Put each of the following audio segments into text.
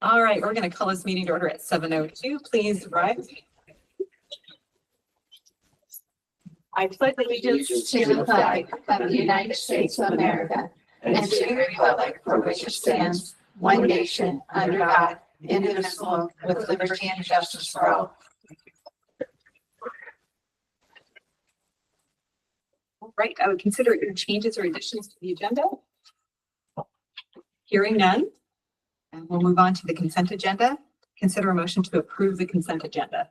All right, we're going to call this meeting to order at 7:02. Please rise. I pledge allegiance to the flag of the United States of America and to the republic for which it stands, one nation, under God, indivisible, with liberty and justice for all. All right, I would consider any changes or additions to the agenda. Hearing none, and we'll move on to the consent agenda. Consider a motion to approve the consent agenda.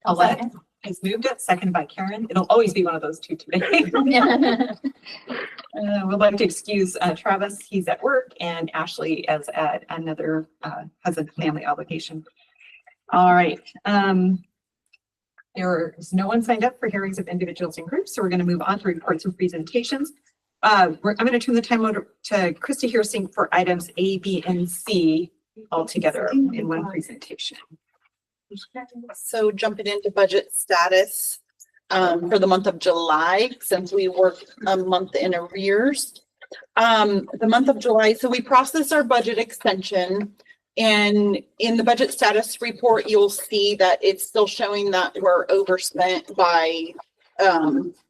Paulette has moved it, seconded by Karen. It'll always be one of those two today. We'd like to excuse Travis, he's at work, and Ashley is at another, has a family obligation. All right. There is no one signed up for hearings of individuals and groups, so we're going to move on to reports and presentations. I'm going to turn the time over to Christy Hersing for items A, B, and C all together in one presentation. So jumping into budget status for the month of July, since we work a month in arrears. The month of July, so we processed our budget extension, and in the budget status report, you'll see that it's still showing that we're overspent by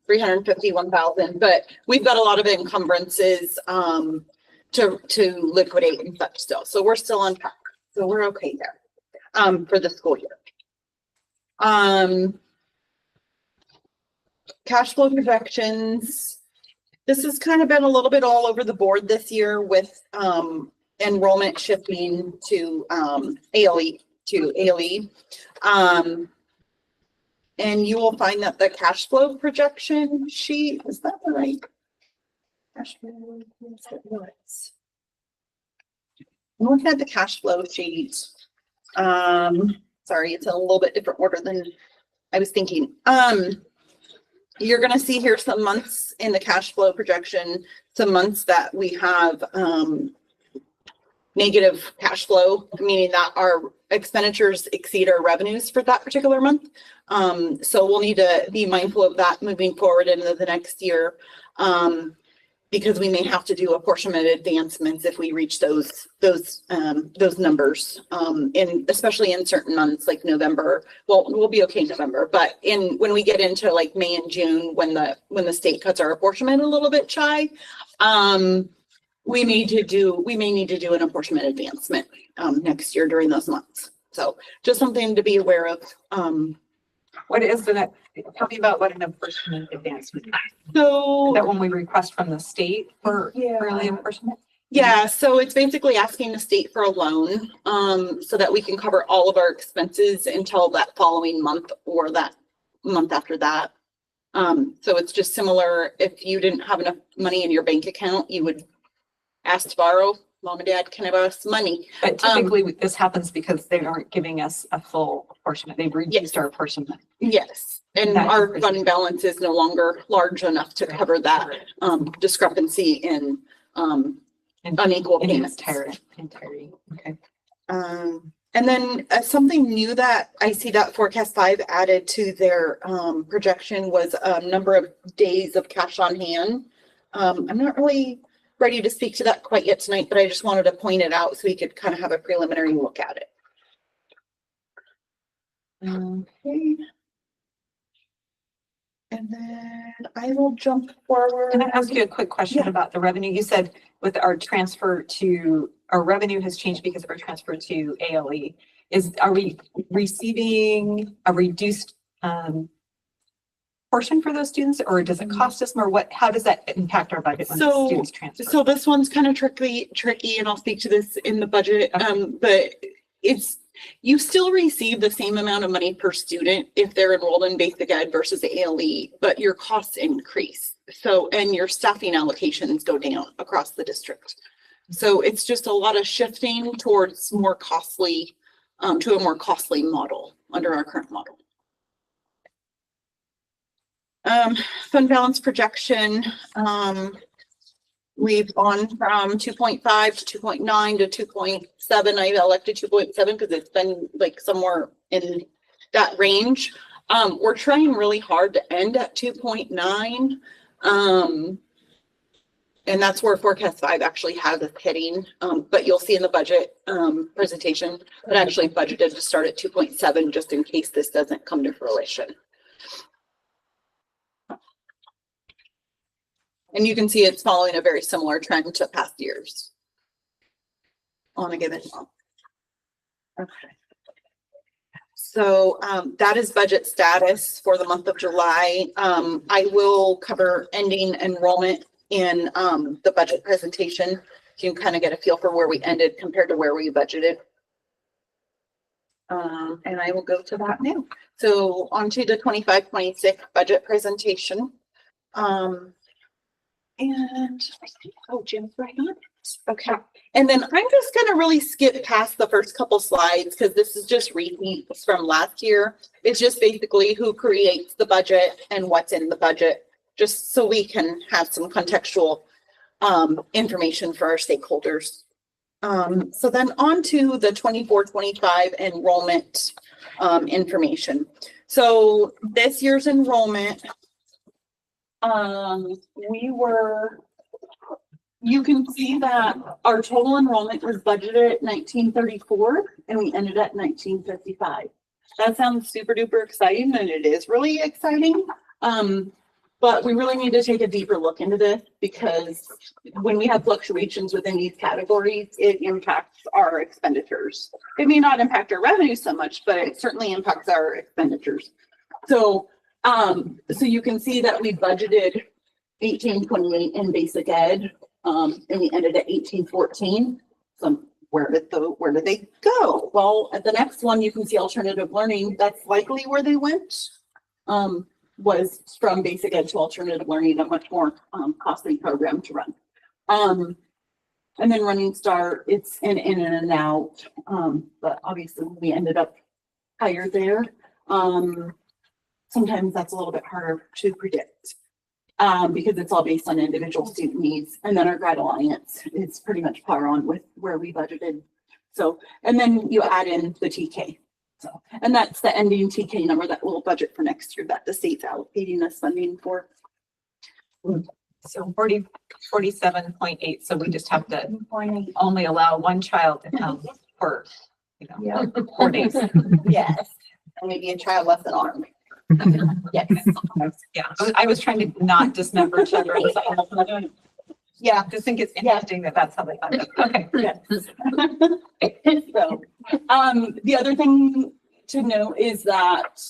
351,000, but we've got a lot of encumbrances to liquidate and such still. So we're still on track. So we're okay there for the school year. Cash flow projections. This has kind of been a little bit all over the board this year with enrollment shifting to ALE. And you will find that the cash flow projection sheet, is that the right cash flow? Look at the cash flow sheet. Sorry, it's in a little bit different order than I was thinking. You're going to see here some months in the cash flow projection, some months that we have negative cash flow, meaning that our expenditures exceed our revenues for that particular month. So we'll need to be mindful of that moving forward into the next year, because we may have to do apportionment advancements if we reach those numbers, especially in certain months like November. Well, we'll be okay in November, but when we get into like May and June, when the state cuts our apportionment a little bit shy, we may need to do an apportionment advancement next year during those months. So just something to be aware of. What is the, tell me about what an apportionment advancement is. So Is that when we request from the state for early apportionment? yeah, so it's basically asking the state for a loan so that we can cover all of our expenses until that following month or that month after that. So it's just similar. If you didn't have enough money in your bank account, you would ask to borrow. Mom and Dad, can I borrow some money? But typically this happens because they aren't giving us a full apportionment. They've reduced our apportionment. Yes, and our fund balance is no longer large enough to cover that discrepancy in unequal payments. Entirety. Okay. And then something new that I see that Forecast 5 added to their projection was a number of days of cash on hand. I'm not really ready to speak to that quite yet tonight, but I just wanted to point it out so we could kind of have a preliminary look at it. Okay. And then I will jump forward. Can I ask you a quick question about the revenue? You said with our revenue has changed because of our transfer to ALE. Are we receiving a reduced portion for those students, or does it cost us more? How does that impact our budget when the students transfer? So this one's kind of tricky, and I'll speak to this in the budget. But you still receive the same amount of money per student if they're enrolled in basic ed versus ALE, but your costs increase. So, and your staffing allocations go down across the district. So it's just a lot of shifting towards more costly, to a more costly model under our current model. Fund balance projection. We've gone from 2.5 to 2.9 to 2.7. I elected 2.7 because it's been like somewhere in that range. We're trying really hard to end at 2.9. And that's where forecast 5 actually has us hitting, but you'll see in the budget, presentation, it actually budgeted to start at 2.7 just in case this doesn't come to fruition. And you can see it's following a very similar trend to past years on a given month. Okay. So that is budget status for the month of July. I will cover ending enrollment in the budget presentation. So you can kind of get a feel for where we ended compared to where we budgeted. And I will go to that now. So on to the 25-26 budget presentation. And oh, Jim's right on. Okay. And then I'm just going to really skip past the first couple slides because this is just repeats from last year. It's just basically who creates the budget and what's in the budget, just so we can have some contextual information for our stakeholders. So then on to the 24-25 enrollment information. So this year's enrollment, you can see that our total enrollment was budgeted at 1934 and we ended at 1955. That sounds super duper exciting, and it is really exciting. But we really need to take a deeper look into this because when we have fluctuations within these categories, it impacts our expenditures. It may not impact our revenue so much, but it certainly impacts our expenditures. So you can see that we budgeted 1828 in basic ed, and we ended at 1814. So where did they go? Well, at the next one, you can see alternative learning. That's likely where they went. Was from basic ed to alternative learning, a much more costly program to run. And then Running Start, it's in and out, but obviously we ended up higher there. Sometimes that's a little bit harder to predict because it's all based on individual student needs. And then our Grad Alliance is pretty much par on with where we budgeted. So, and then you add in the TK. So, and that's the ending TK number that we'll budget for next year that the state's allocating us funding for. So 47.8. So we just have to only allow one child to come for, 4 days. Yes. And maybe a child less than armed. Yes. Yeah. I was trying to not dismember children. Yeah. Just think it's interesting that that's how they found it. Okay. Yes. So, the other thing to note is that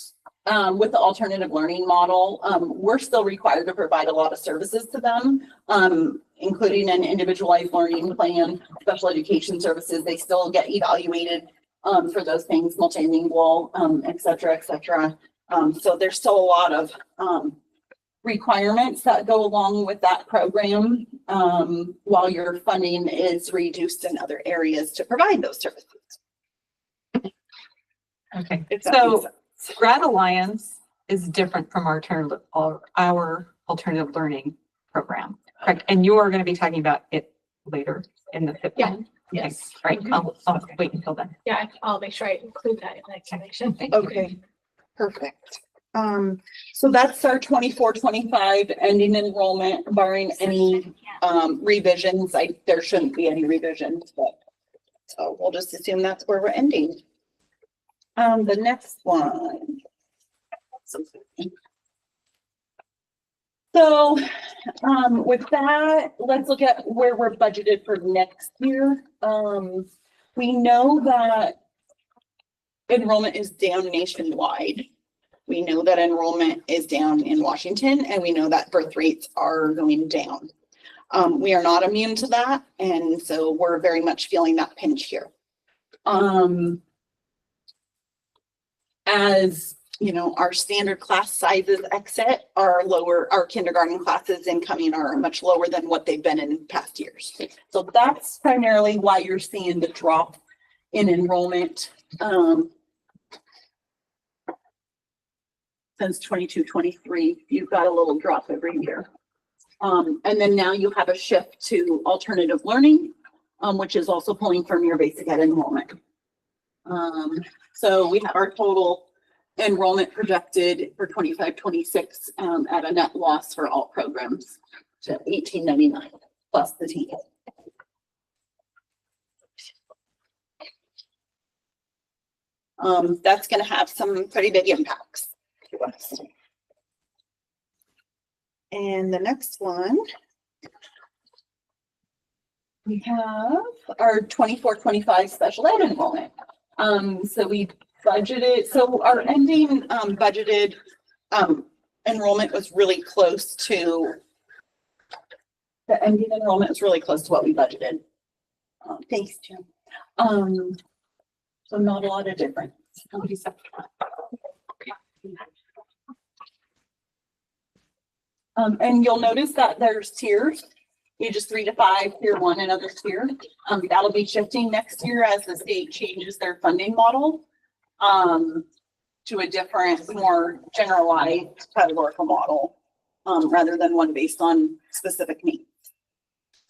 with the alternative learning model, we're still required to provide a lot of services to them, including an individualized learning plan, special education services. They still get evaluated for those things, multilingual, et cetera, et cetera. So there's still a lot of requirements that go along with that program while your funding is reduced in other areas to provide those services. Okay, so Grad Alliance is different from our alternative learning program, correct? And you are going to be talking about it later in the 15th. Yeah. Yes. Right. I'll wait until then. Yeah, I'll make sure I include that in the explanation. Okay, perfect. So that's our 24-25 ending enrollment, barring any revisions. There shouldn't be any revisions, but so we'll just assume that's where we're ending. The next one. So with that, let's look at where we're budgeted for next year. We know that enrollment is down nationwide. We know that enrollment is down in Washington, and we know that birth rates are going down. We are not immune to that, and so we're very much feeling that pinch here. As you know, our standard class sizes exit are lower. Our kindergarten classes incoming are much lower than what they've been in past years. So that's primarily why you're seeing the drop in enrollment since 22-23. You've got a little drop every year. And then now you have a shift to alternative learning, which is also pulling from your basic ed enrollment. So we have our total enrollment projected for 25-26 at a net loss for all programs to $18.99. plus the TK. That's gonna have some pretty big impacts to us. And the next one, we have our 24-25 special ed enrollment. So we budgeted, so our ending budgeted enrollment was really close to, the ending enrollment was really close to what we budgeted. Thanks, Jim. So not a lot of difference. And you'll notice that there's tiers, ages 3 to 5, tier 1 and other tier. That'll be shifting next year as the state changes their funding model to a different, more generalized categorical model rather than one based on specific needs.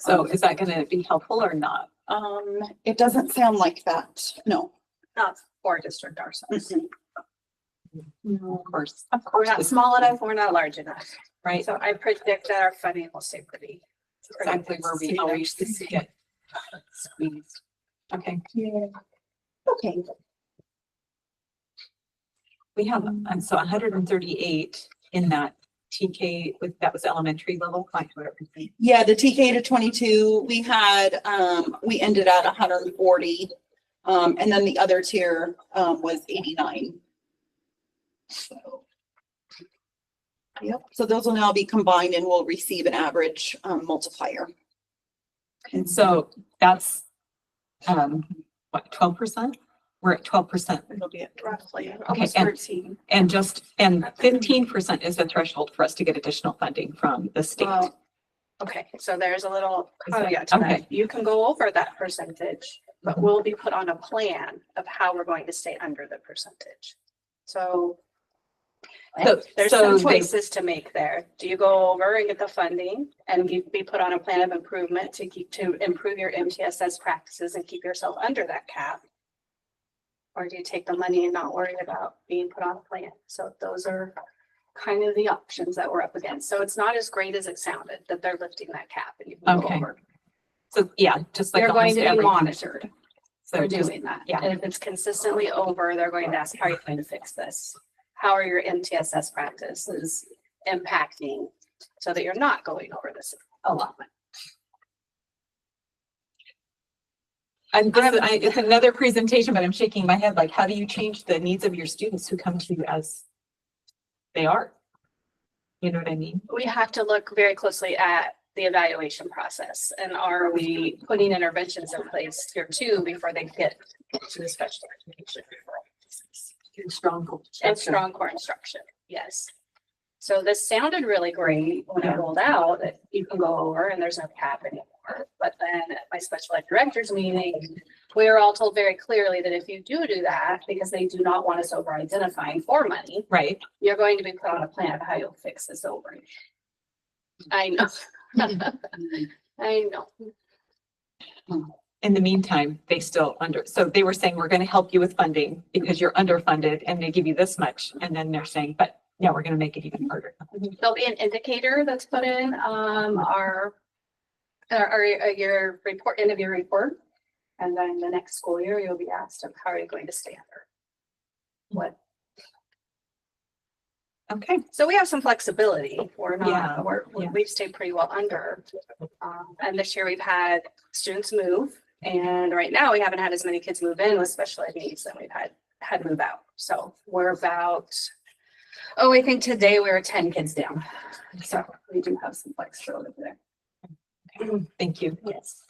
So is that going to be helpful or not? It doesn't sound like that. No. Not for district our size. No, of course. We're not small enough, we're not large enough. Right. So I predict that our funding will stay pretty. Exactly where we always get squeezed. Okay. Yeah. Okay. We have, so 138 in that TK with, that was elementary level. Yeah, the TK to 22, we had, we ended at 140. And then the other tier, was 89. So. Yep, so those will now be combined and we'll receive an average, multiplier. And so that's, what, 12%? We're at 12%. It'll be at Roughly. Okay, Almost and- 13. And 15% is the threshold for us to get additional funding from the state. Well, okay, so there's a little Is that- caveat to okay. that. You can go over that percentage, but we'll be put on a plan of how we're going to stay under the percentage. So there's some they- choices to make there. Do you go over and get the funding and be put on a plan of improvement to improve your MTSS practices and keep yourself under that cap? Or do you take the money and not worry about being put on a plan? So those are kind of the options that we're up against. So it's not as great as it sounded that they're lifting that cap and you can go Okay. over. So yeah, just like They're going almost to be everything. monitored So for just, doing that. yeah. And if it's consistently over, they're going to ask, how are you going to fix this? How are your MTSS practices impacting so that you're not going over this allotment? it's another presentation, but I'm shaking my head. Like, how do you change the needs of your students who come to you as they are? You know what I mean? We have to look very closely at the evaluation process and are we putting interventions in place here too before they get to the special education? And strong core instruction, yes. So this sounded really great when I rolled out that you can go over and there's no cap anymore. But then at my special ed directors meeting, we were all told very clearly that if you do that, because they do not want us over identifying for money, Right. you're going to be put on a plan of how you'll fix this over. I know. I know. In the meantime, they still so they were saying, we're going to help you with funding because you're underfunded and they give you this much. And then they're saying, but yeah, we're going to make it even harder. There'll be an indicator that's put in, your report, end of your report. And then the next school year, you'll be asked of how are you going to stay under what. Okay. So we have some flexibility. We're Yeah, not, yeah. we've stayed pretty well under. And this year we've had students move. And right now we haven't had as many kids move in with special ed needs than we've had move out. So we're about, I think today we were 10 kids down. So we do have some flexibility there. Thank you. Yes.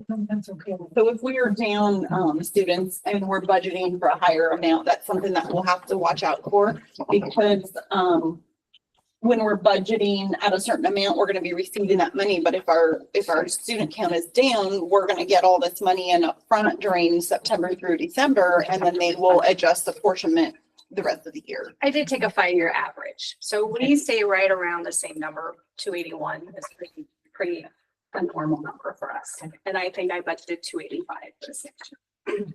That's okay. So if we are down students and we're budgeting for a higher amount, that's something that we'll have to watch out for because when we're budgeting at a certain amount, we're going to be receiving that money. But if our student count is down, we're going to get all this money in up front during September through December, and then they will adjust apportionment the rest of the year. I did take a 5-year average. So we stay right around the same number, 281 is pretty a normal number for us. And I think I budgeted 285 for this section.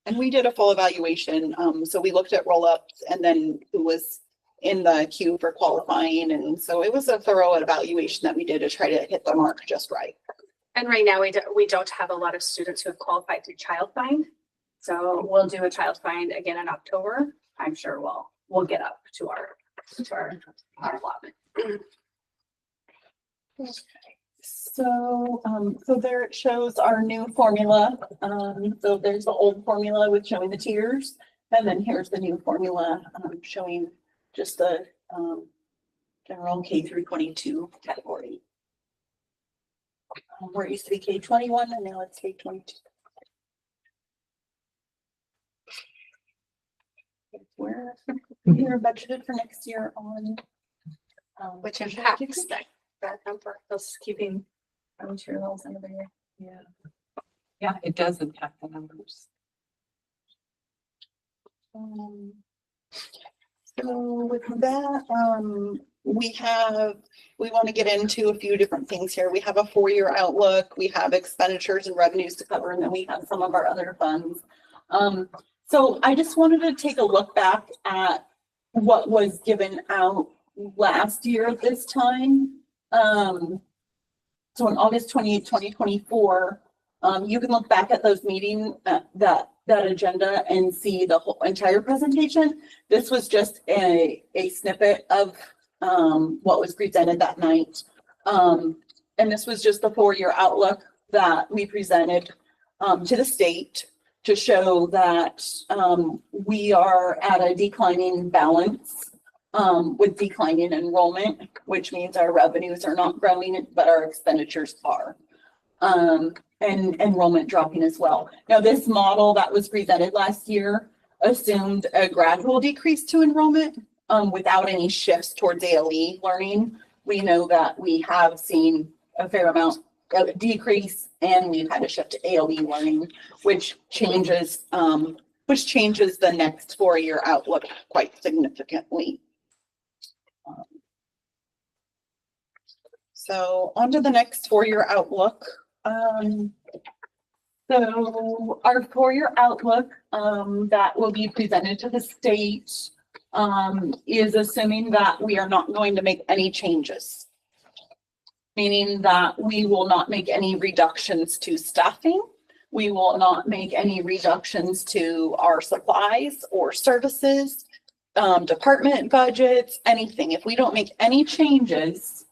And we did a full evaluation. So we looked at roll-ups and then who was in the queue for qualifying. And so it was a thorough evaluation that we did to try to hit the mark just right. And right now, we don't have a lot of students who have qualified through Child Find. So we'll do a Child Find again in October. I'm sure we'll get up to our allotment. So, so there it shows our new formula. So there's the old formula with showing the tiers, and then here's the new formula, showing just the, general K through 22 category. Where it used to be K-21 and now it's K-22. Where we're budgeted for next year on. Which impacts that number, those keeping. Materials and everything. Yeah. Yeah, it does impact the numbers. So with that, we want to get into a few different things here. We have a 4-year outlook, we have expenditures and revenues to cover, and then we have some of our other funds. So I just wanted to take a look back at what was given out last year at this time. So on August 28th, 2024, you can look back at those meetings, that agenda, and see the whole entire presentation. This was just a snippet of what was presented that night. And this was just the 4-year outlook that we presented to the state to show that we are at a declining balance with declining enrollment, which means our revenues are not growing, but our expenditures are. And enrollment dropping as well. Now, this model that was presented last year assumed a gradual decrease to enrollment without any shifts towards ALE learning. We know that we have seen a fair amount of decrease, and we've had a shift to ALE learning, which changes the next 4-year outlook quite significantly. So on to the next 4-year outlook. So our 4-year outlook that will be presented to the state is assuming that we are not going to make any changes, meaning that we will not make any reductions to staffing. We will not make any reductions to our supplies or services, department budgets, anything. If we don't make any changes,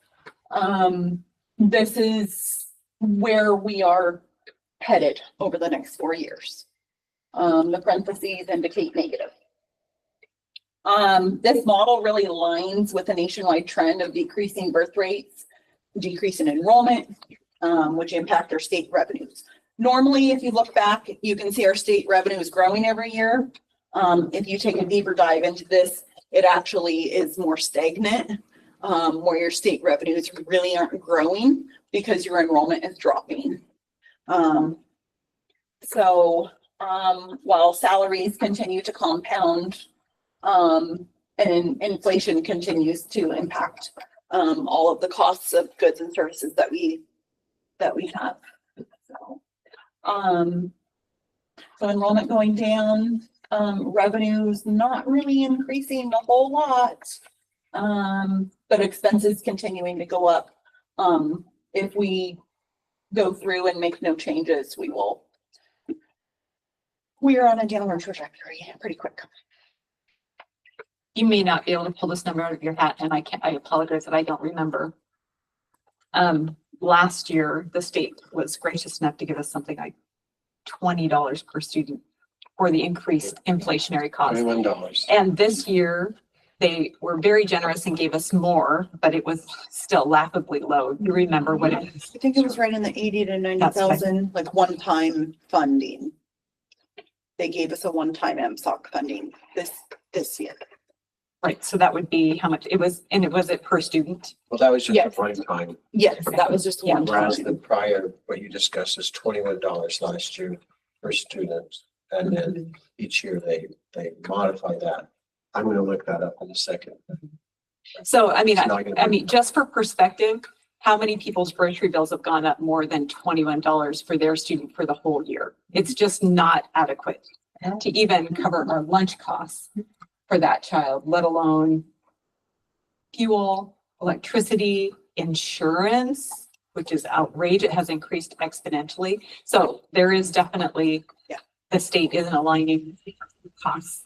this is where we are headed over the next 4 years. The parentheses indicate negative. This model really aligns with a nationwide trend of decreasing birth rates, decrease in enrollment, which impact our state revenues. Normally, if you look back, you can see our state revenue is growing every year. If you take a deeper dive into this, it actually is more stagnant, where your state revenues really aren't growing because your enrollment is dropping. So while salaries continue to compound, and inflation continues to impact all of the costs of goods and services that we have. So enrollment going down, revenues not really increasing a whole lot, but expenses continuing to go up. If we go through and make no changes, we are on a downward trajectory pretty quick. You may not be able to pull this number out of your hat, and I apologize that I don't remember. Last year, the state was gracious enough to give us something like $20 per student for the increased inflationary costs. $21. And this year, they were very generous and gave us more, but it was still laughably low. You remember what it is? I think it was right in the 80 to 90,000, like one-time funding. They gave us a one-time MSOC funding this year. Right, so that would be how much it was, and was it per student? Well, that was just Yes. a one time. Yes, that was just one Whereas time. the prior, what you discussed is $21 last year per student. And then each year they modify that. I'm gonna look that up in a second. So, I mean, It's not gonna I be- mean, just for perspective, how many people's grocery bills have gone up more than $21 for their student for the whole year? It's just not adequate to even cover our lunch costs for that child, let alone fuel, electricity, insurance, which is outrageous. It has increased exponentially. So there is definitely, Yeah. the state isn't aligning costs.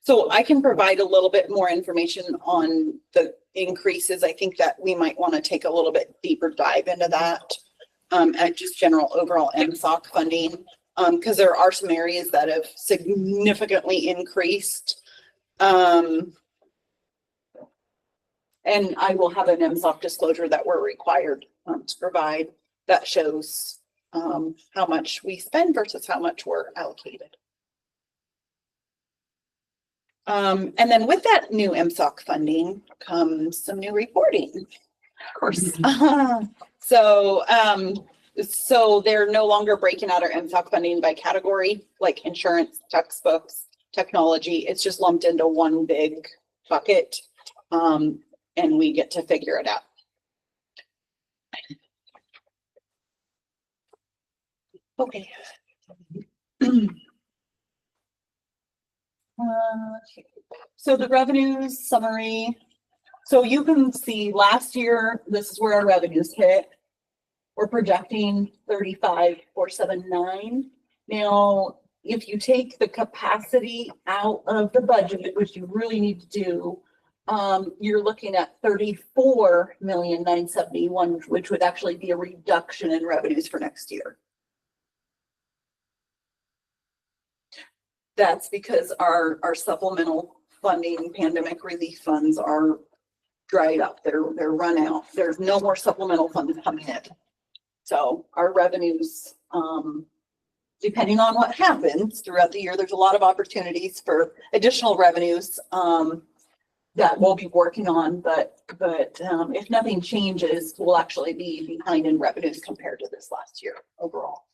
So I can provide a little bit more information on the increases. I think that we might want to take a little bit deeper dive into that. At just general overall MSOC funding, because there are some areas that have significantly increased. And I will have an MSOC disclosure that we're required to provide that shows how much we spend versus how much we're allocated. And then with that new MSOC funding comes some new reporting. Of course. So they're no longer breaking out our MSOC funding by category, like insurance, textbooks, technology. It's just lumped into one big bucket. And we get to figure it out. Okay. So the revenues summary. So you can see last year, this is where our revenues hit. We're projecting 35,479. Now, if you take the capacity out of the budget, which you really need to do, you're looking at 34,971,000, which would actually be a reduction in revenues for next year. That's because our supplemental funding, pandemic relief funds are dried up. They're run out. There's no more supplemental funds coming in. So our revenues, depending on what happens throughout the year, there's a lot of opportunities for additional revenues that we'll be working on. But if nothing changes, we'll actually be behind in revenues compared to this last year overall.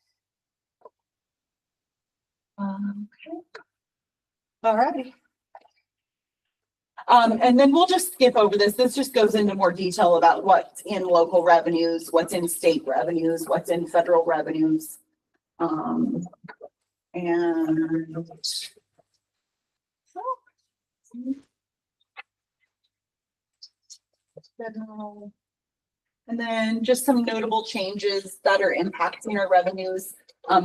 Okay. All righty. And then we'll just skip over this. This just goes into more detail about what's in local revenues, what's in state revenues, what's in federal revenues. And then just some notable changes that are impacting our revenues.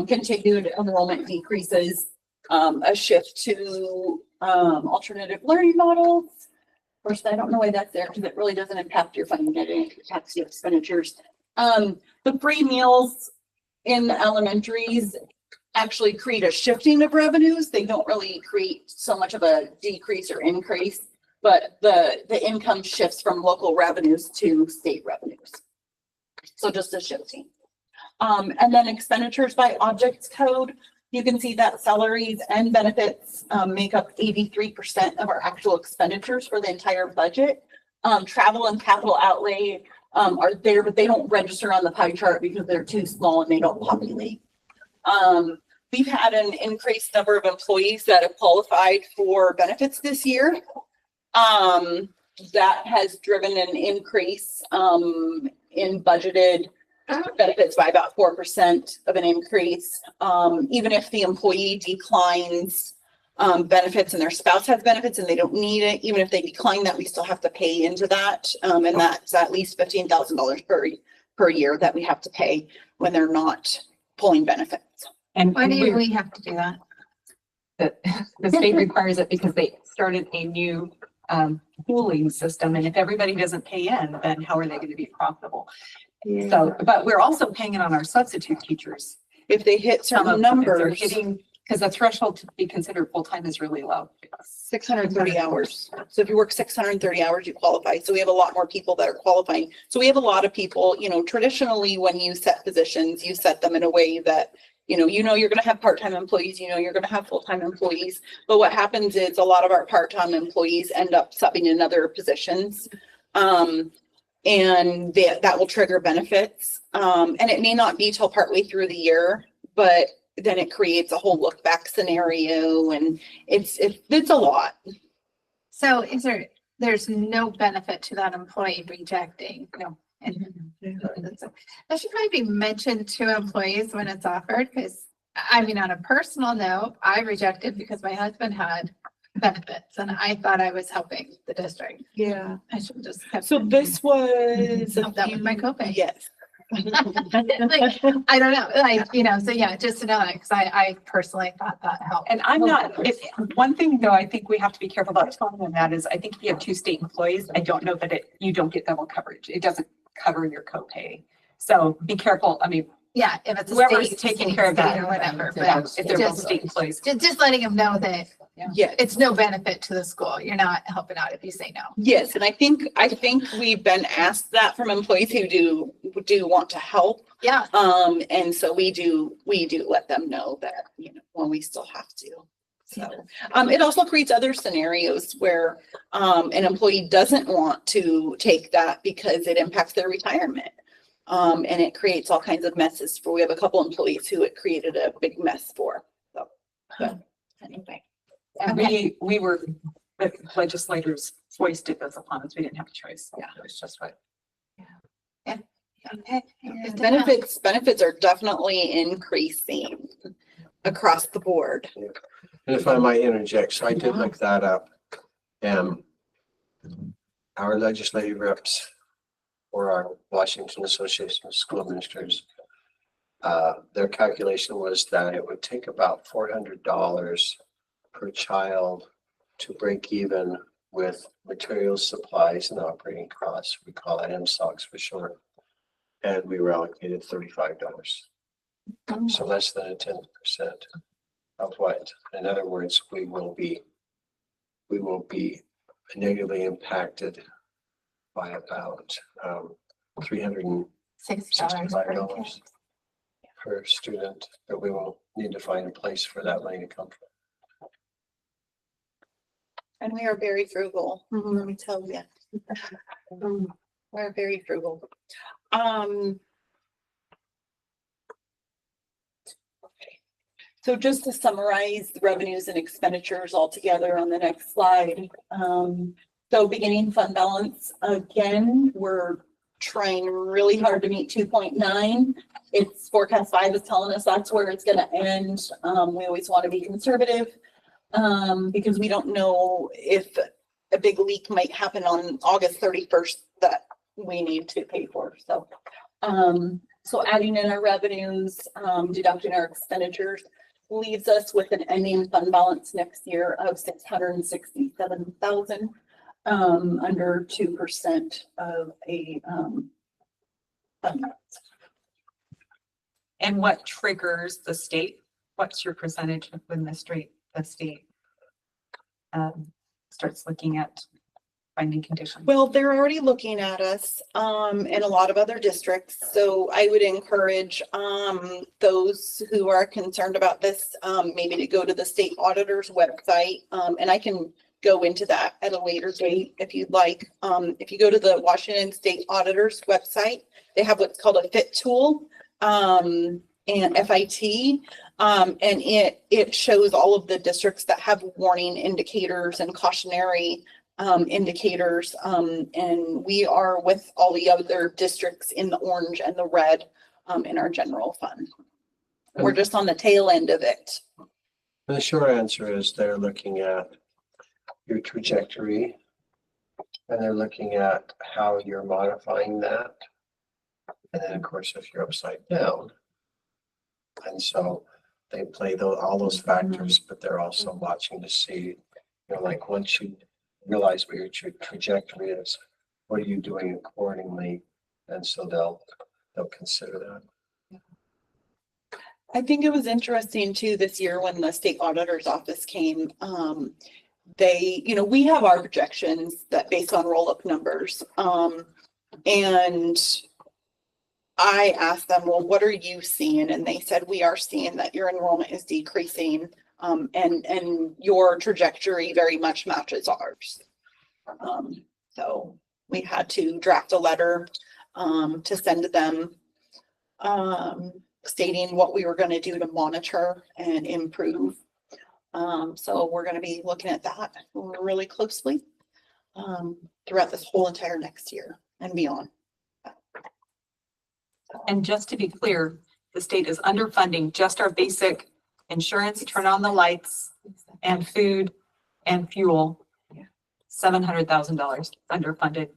Continued enrollment decreases, a shift to alternative learning models. Of course, I don't know why that's there because it really doesn't impact your funding, it impacts the expenditures. The free meals in the elementaries actually create a shifting of revenues. They don't really create so much of a decrease or increase, but the income shifts from local revenues to state revenues. So just a shifting. And then expenditures by objects code. You can see that salaries and benefits make up 83% of our actual expenditures for the entire budget. Travel and capital outlay are there, but they don't register on the pie chart because they're too small and they don't populate. We've had an increased number of employees that have qualified for benefits this year. That has driven an increase in budgeted benefits by about 4% of an increase. Even if the employee declines benefits and their spouse has benefits and they don't need it, even if they decline that, we still have to pay into that. And that's at least $15,000 per year that we have to pay when they're not pulling benefits. And Why do we have to do that? the state requires it because they started a new pooling system. And if everybody doesn't pay in, then how are they going to be profitable? Yeah. So, but we're also paying it on our substitute teachers. If they hit Some certain of them, if they're numbers, hitting, because the threshold to be considered full-time is really low. 630 hours. So if you work 630 hours, you qualify. So we have a lot more people that are qualifying. So we have a lot of people, traditionally when you set positions, you set them in a way that, you're going to have part-time employees, you're going to have full-time employees. But what happens is a lot of our part-time employees end up subbing in other positions. And that will trigger benefits. And it may not be till partway through the year, but then it creates a whole look back scenario and it's a lot. So there's no benefit to that employee rejecting? No. And that should probably be mentioned to employees when it's offered, because on a personal note, I rejected because my husband had benefits and I thought I was helping the district. Yeah. I should just have. So this was. Oh, that was my copay. Yes. Like, I don't know, like, you know, so yeah, just to know that, because I personally thought that helped. And I'm not, if, one thing though, I think we have to be careful about telling them that is, I think if you have two state employees, I don't know that you don't get double coverage. It doesn't cover your copay. So be careful. I mean, Yeah, if it's a whoever's state, taking state, care of that, state or whatever, yeah, but if they're both just, state employees. just letting them know that Yes. it's no benefit to the school. You're not helping out if you say no. Yes, and I think we've been asked that from employees who do want to help. Yeah, And so we do let them know that, you know, when we still have to. So, it also creates other scenarios where, an employee doesn't want to take that because it impacts their retirement. And it creates all kinds of messes we have a couple employees who it created a big mess for. So, but anyway. And we were, the legislators foisted this upon us. We didn't have a choice. Yeah, it's just right. okay. Good to know. Benefits are definitely increasing across the board. And if I might interject, so I did look that up. And our legislative reps for our Washington Association of School Administrators, their calculation was that it would take about $400 per child to break even with materials, supplies, and operating costs. We call that MSOCs for short. And we were allocated $35. So less than a 10% of what, in other words, we will be negatively impacted by about $365 $6 per kid. per student, that we will need to find a place for that money to come from. And we are very frugal, let me tell you. We're very frugal. So just to summarize the revenues and expenditures all together on the next slide. So beginning fund balance, again, we're trying really hard to meet 2.9. It's forecast 5 is telling us that's where it's gonna end. We always want to be conservative, because we don't know if a big leak might happen on August 31st that we need to pay for. So, so adding in our revenues, deducting our expenditures leaves us with an ending fund balance next year of 667,000, under 2% of a fund balance. And what triggers the state? What's your percentage when the state starts looking at finding conditions? Well, they're already looking at us, in a lot of other districts. So I would encourage, those who are concerned about this, maybe to go to the state auditor's website. And I can go into that at a later date if you'd like. If you go to the Washington State Auditor's website, they have what's called a FIT tool, and FIT. And it shows all of the districts that have warning indicators and cautionary indicators. And we are with all the other districts in the orange and the red, in our general fund. We're just on the tail end of it. The short answer is they're looking at your trajectory, and they're looking at how you're modifying that. And then, of course, if you're upside down. And so they play all those factors, but they're also watching to see, you know, like once you realize what your trajectory is, what are you doing accordingly? And so they'll consider that. I think it was interesting too this year when the state auditor's office came. They, you know, we have our projections that based on roll-up numbers. And I asked them, well, what are you seeing? And they said, we are seeing that your enrollment is decreasing, and your trajectory very much matches ours. So we had to draft a letter to send to them, stating what we were going to do to monitor and improve. So we're going to be looking at that really closely throughout this whole entire next year and beyond. And just to be clear, the state is underfunding just our basic insurance, turn on the lights, and food and fuel, $700,000 underfunded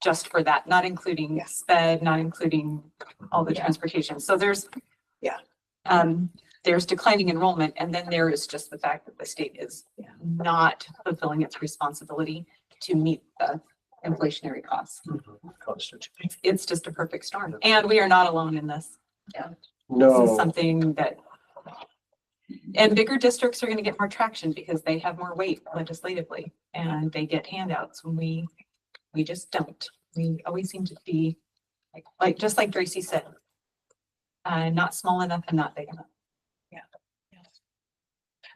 just for that, not including Yeah. sped, not including all the Yeah. transportation. So there's Yeah. There's declining enrollment, and then there is just the fact that the state is not fulfilling its responsibility to meet the inflationary costs. Constant. It's just a perfect storm, and we are not alone in this. This is No, something that, and bigger districts are going to get more traction because they have more weight legislatively, and they get handouts when we just don't. We always seem to be just like Tracy said, not small enough and not big enough.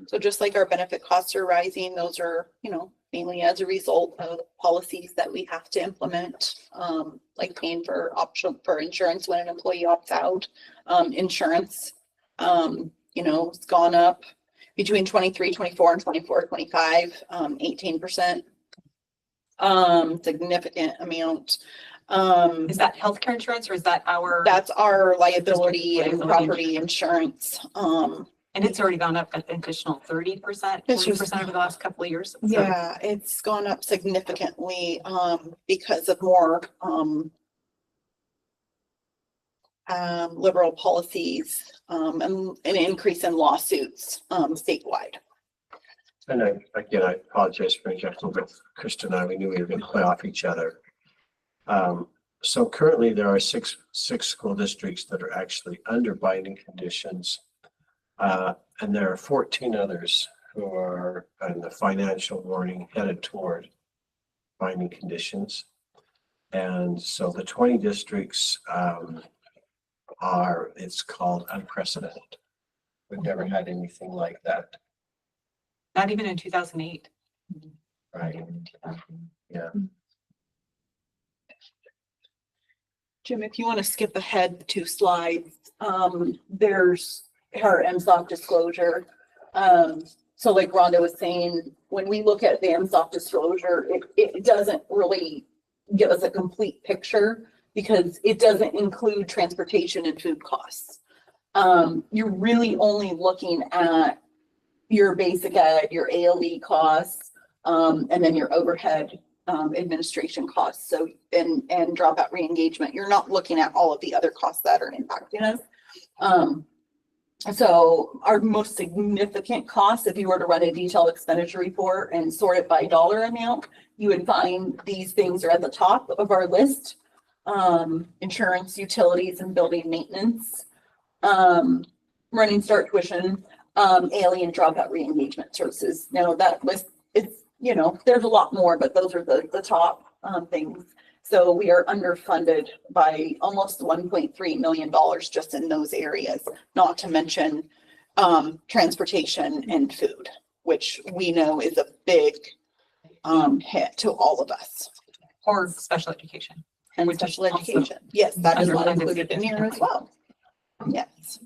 So just like our benefit costs are rising, those are, mainly as a result of policies that we have to implement, like paying for insurance when an employee opts out. Insurance, it's gone up between 23, 24 and 24, 25, 18%. Significant amount. Is that healthcare insurance or is that our? That's our liability and Liability property insurance. And it's already gone up an additional 30%, 40% over the last couple of years. So Yeah, it's gone up significantly, because of more, liberal policies, and an increase in lawsuits, statewide. and I apologize for interjecting, but Krista and I, we knew we were going to play off each other. So currently there are six school districts that are actually under binding conditions. And there are 14 others who are in the financial warning headed toward binding conditions. And so the 20 districts it's called unprecedented. We've never had anything like that, not even in 2008. right? Yeah. Jim, if you want to skip ahead 2 slides, there's her MSOC disclosure. So like Rhonda was saying, when we look at the MSOC disclosure, it doesn't really give us a complete picture because it doesn't include transportation and food costs. You're really only looking at your basic ed, your ALE costs, and then your overhead administration costs. So, and dropout re-engagement. You're not looking at all of the other costs that are impacting us. So our most significant costs, if you were to run a detailed expenditure report and sort it by dollar amount, you would find these things are at the top of our list. Insurance, utilities, and building maintenance, running start tuition, alien dropout re-engagement services. Now that list is, there's a lot more, but those are the top things. So we are underfunded by almost $1.3 million just in those areas, not to mention transportation and food, which we know is a big hit to all of us. Or special education. And Which is special also education. Yes, that is not underfunded included in here as well. Yes.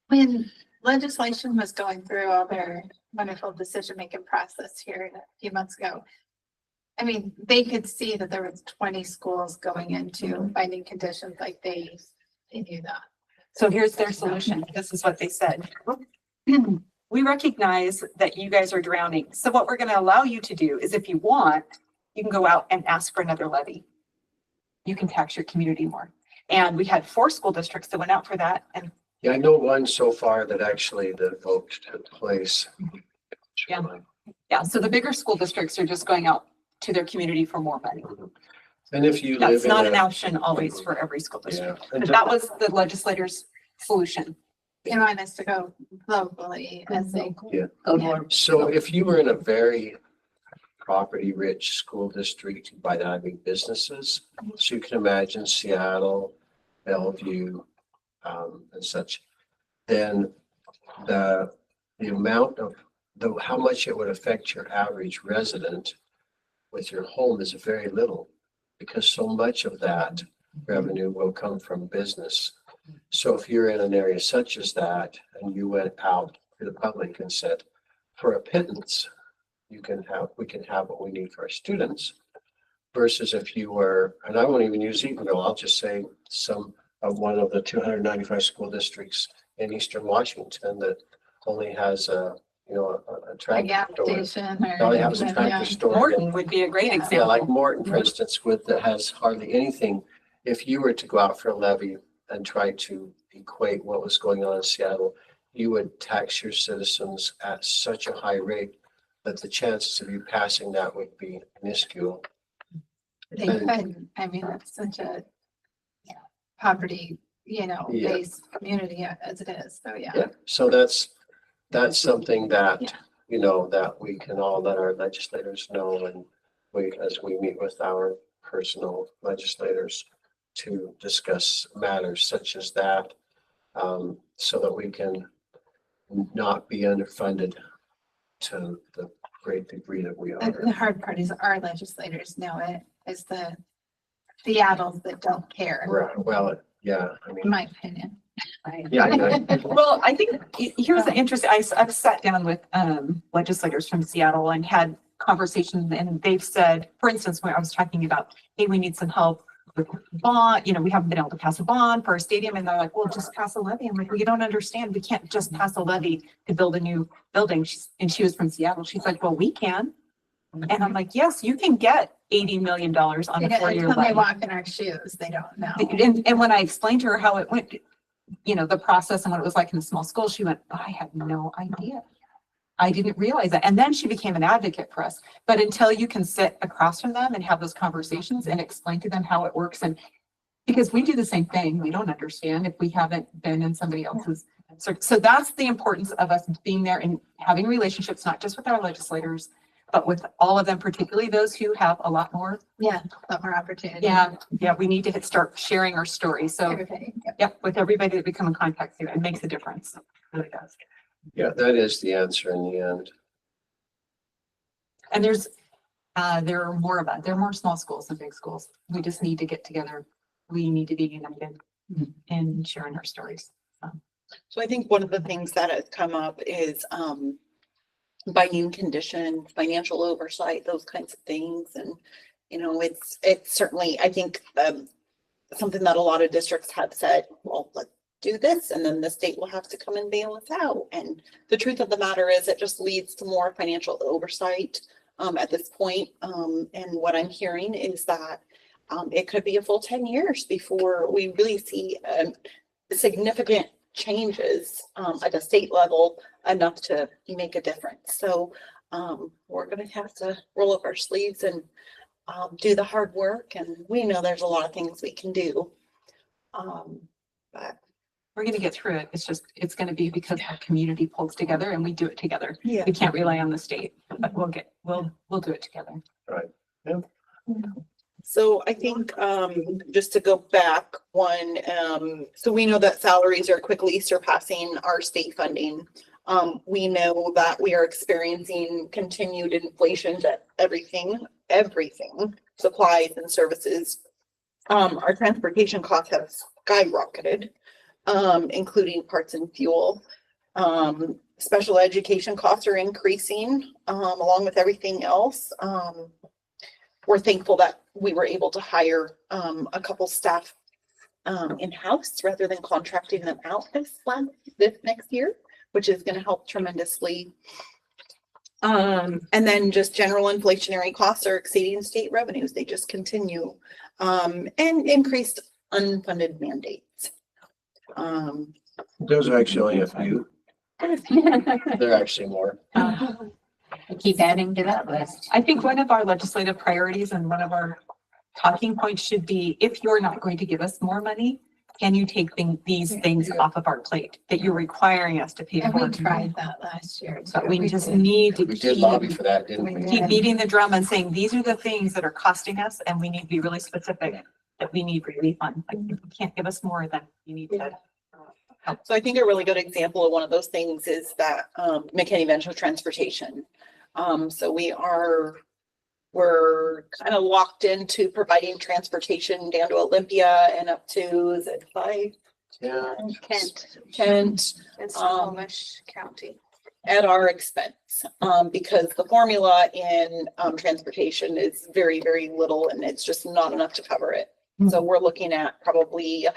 When legislation was going through all their wonderful decision-making process here a few months ago, I mean, they could see that there was 20 schools going into binding conditions, like they knew that. So here's their solution. This is what they said. We recognize that you guys are drowning. So what we're going to allow you to do is if you want, you can go out and ask for another levy. You can tax your community more. And we had 4 school districts that went out for that. And Yeah, I know one so far that actually the vote took place. yeah, so the bigger school districts are just going out to their community for more money. And if you live That's in not an a, option always for every school district. yeah, But that was the legislator's solution. They want us to go locally as they yeah. go. So if you were in a very property rich school district, by that I mean businesses, so you can imagine Seattle, Bellevue, and such, then the amount of how much it would affect your average resident with your home is very little, because so much of that revenue will come from business. So if you're in an area such as that and you went out to the public and said, for a pittance, we can have what we need for our students, versus if you were, and I won't even use Eatonville, I'll just say one of the 295 school districts in Eastern Washington that only has a you know, a A tractor gas store. station or. All they have is a yeah. tractor store. Morton would be a great Yeah. Yeah, like example. Morton, for instance, that has hardly anything. If you were to go out for a levy and try to equate what was going on in Seattle, you would tax your citizens at such a high rate that the chances of you passing that would be minuscule. They couldn't, I mean, it's such a poverty, Yeah. based community as it is, so yeah. Yeah, so that's something that, you know, that we can all let our legislators know, and as we meet with our personal legislators to discuss matters such as that, so that we can not be underfunded to the great degree that we The are. hard part is our legislators know it, is the Seattle's that don't care, Right, well, yeah, I in mean, my opinion. yeah, Well, I think here's the interesting, I've sat down with legislators from Seattle and had conversations, and they've said, for instance, when I was talking about, hey, we need some help with bond, we haven't been able to pass a bond for a stadium, and they're like, well, just pass a levy. I'm like, well, you don't understand. We can't just pass a levy to build a new building. And she was from Seattle. She's like, well, we can. And I'm like, yes, you can get $80 million on a 4-year Until they levy. walk in our shoes, they don't know. And when I explained to her how it went, the process and what it was like in a small school, she went, I had no idea. I didn't realize that. And then she became an advocate for us. But until you can sit across from them and have those conversations and explain to them how it works, and because we do the same thing, we don't understand if we haven't been in somebody else's. So that's the importance of us being there and having relationships, not just with our legislators, but with all of them, particularly those who have a lot more. Yeah, a lot more opportunity. Yeah, we need to start sharing our story. So, Everybody. yep, with everybody that we come in contact with, it makes a difference. It really does. yeah, that is the answer in the end. And there are more of us. There are more small schools than big schools. We just need to get together. We need to be united in sharing our stories. So I think one of the things that has come up is binding condition, financial oversight, those kinds of things. And, it's certainly, I think, something that a lot of districts have said, well, let's do this, and then the state will have to come and bail us out. And the truth of the matter is it just leads to more financial oversight at this point. And what I'm hearing is that it could be a full 10 years before we really see significant changes at a state level enough to make a difference. So we're going to have to roll up our sleeves and do the hard work. And we know there's a lot of things we can do. But We're going to get through it. It's going to be because our community pulls together and we do it together. yeah. We can't rely on the state, but we'll do it together. So I think just to go back one, so we know that salaries are quickly surpassing our state funding. We know that we are experiencing continued inflation to everything, supplies and services. Our transportation costs have skyrocketed, including parts and fuel. Special education costs are increasing along with everything else. We're thankful that we were able to hire a couple staff in-house rather than contracting them out this next year, which is going to help tremendously. And then just general inflationary costs are exceeding state revenues. They just continue, and increased unfunded mandates. Those are actually only a few. They're actually more. Keep adding to that list. I think one of our legislative priorities and one of our talking points should be, if you're not going to give us more money, can you take these things off of our plate that you're requiring us to pay And for? we tried that last year. But we just did. need to We did lobby for that, didn't we? keep beating the drum and saying, these are the things that are costing us, and we need to be really specific that we need relief on. Like, if you can't give us more, then you need to. So I think a really good example of one of those things is that McKinney Ventures Transportation. So we're kind of locked into providing transportation down to Olympia and up to, is it 5? Yeah. Kent, Kent, it's Snohomish County. at our expense, because the formula in transportation is very, very little, and it's just not enough to cover it. So we're looking at probably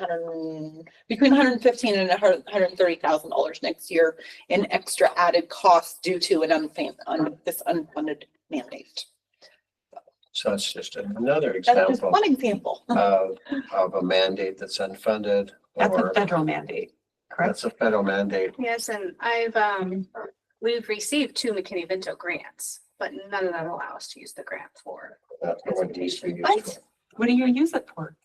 between $115,000 and $130,000 next year in extra added costs due to this unfunded mandate. So it's just another That's just example one example. of a mandate that's unfunded That's a or federal mandate, correct? that's a federal mandate. Yes, and we've received 2 McKinney-Vento grants, but none of them allow us to use the grant for That's what these we use What? What do you use it for?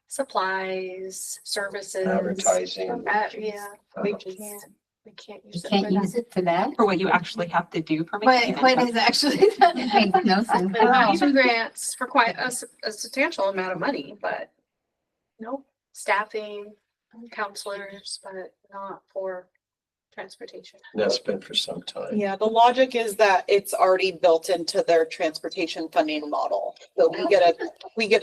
supplies, services. for advertising. Yeah, we can't use it. Can't for use it for that? For what you actually have that. Do for What McKinney-Vento? is actually? It makes no sense. But not using grants for quite a substantial amount of money, but no staffing, counselors, but not for transportation. That's been for some time. Yeah, the logic is that it's already built into their transportation funding model. So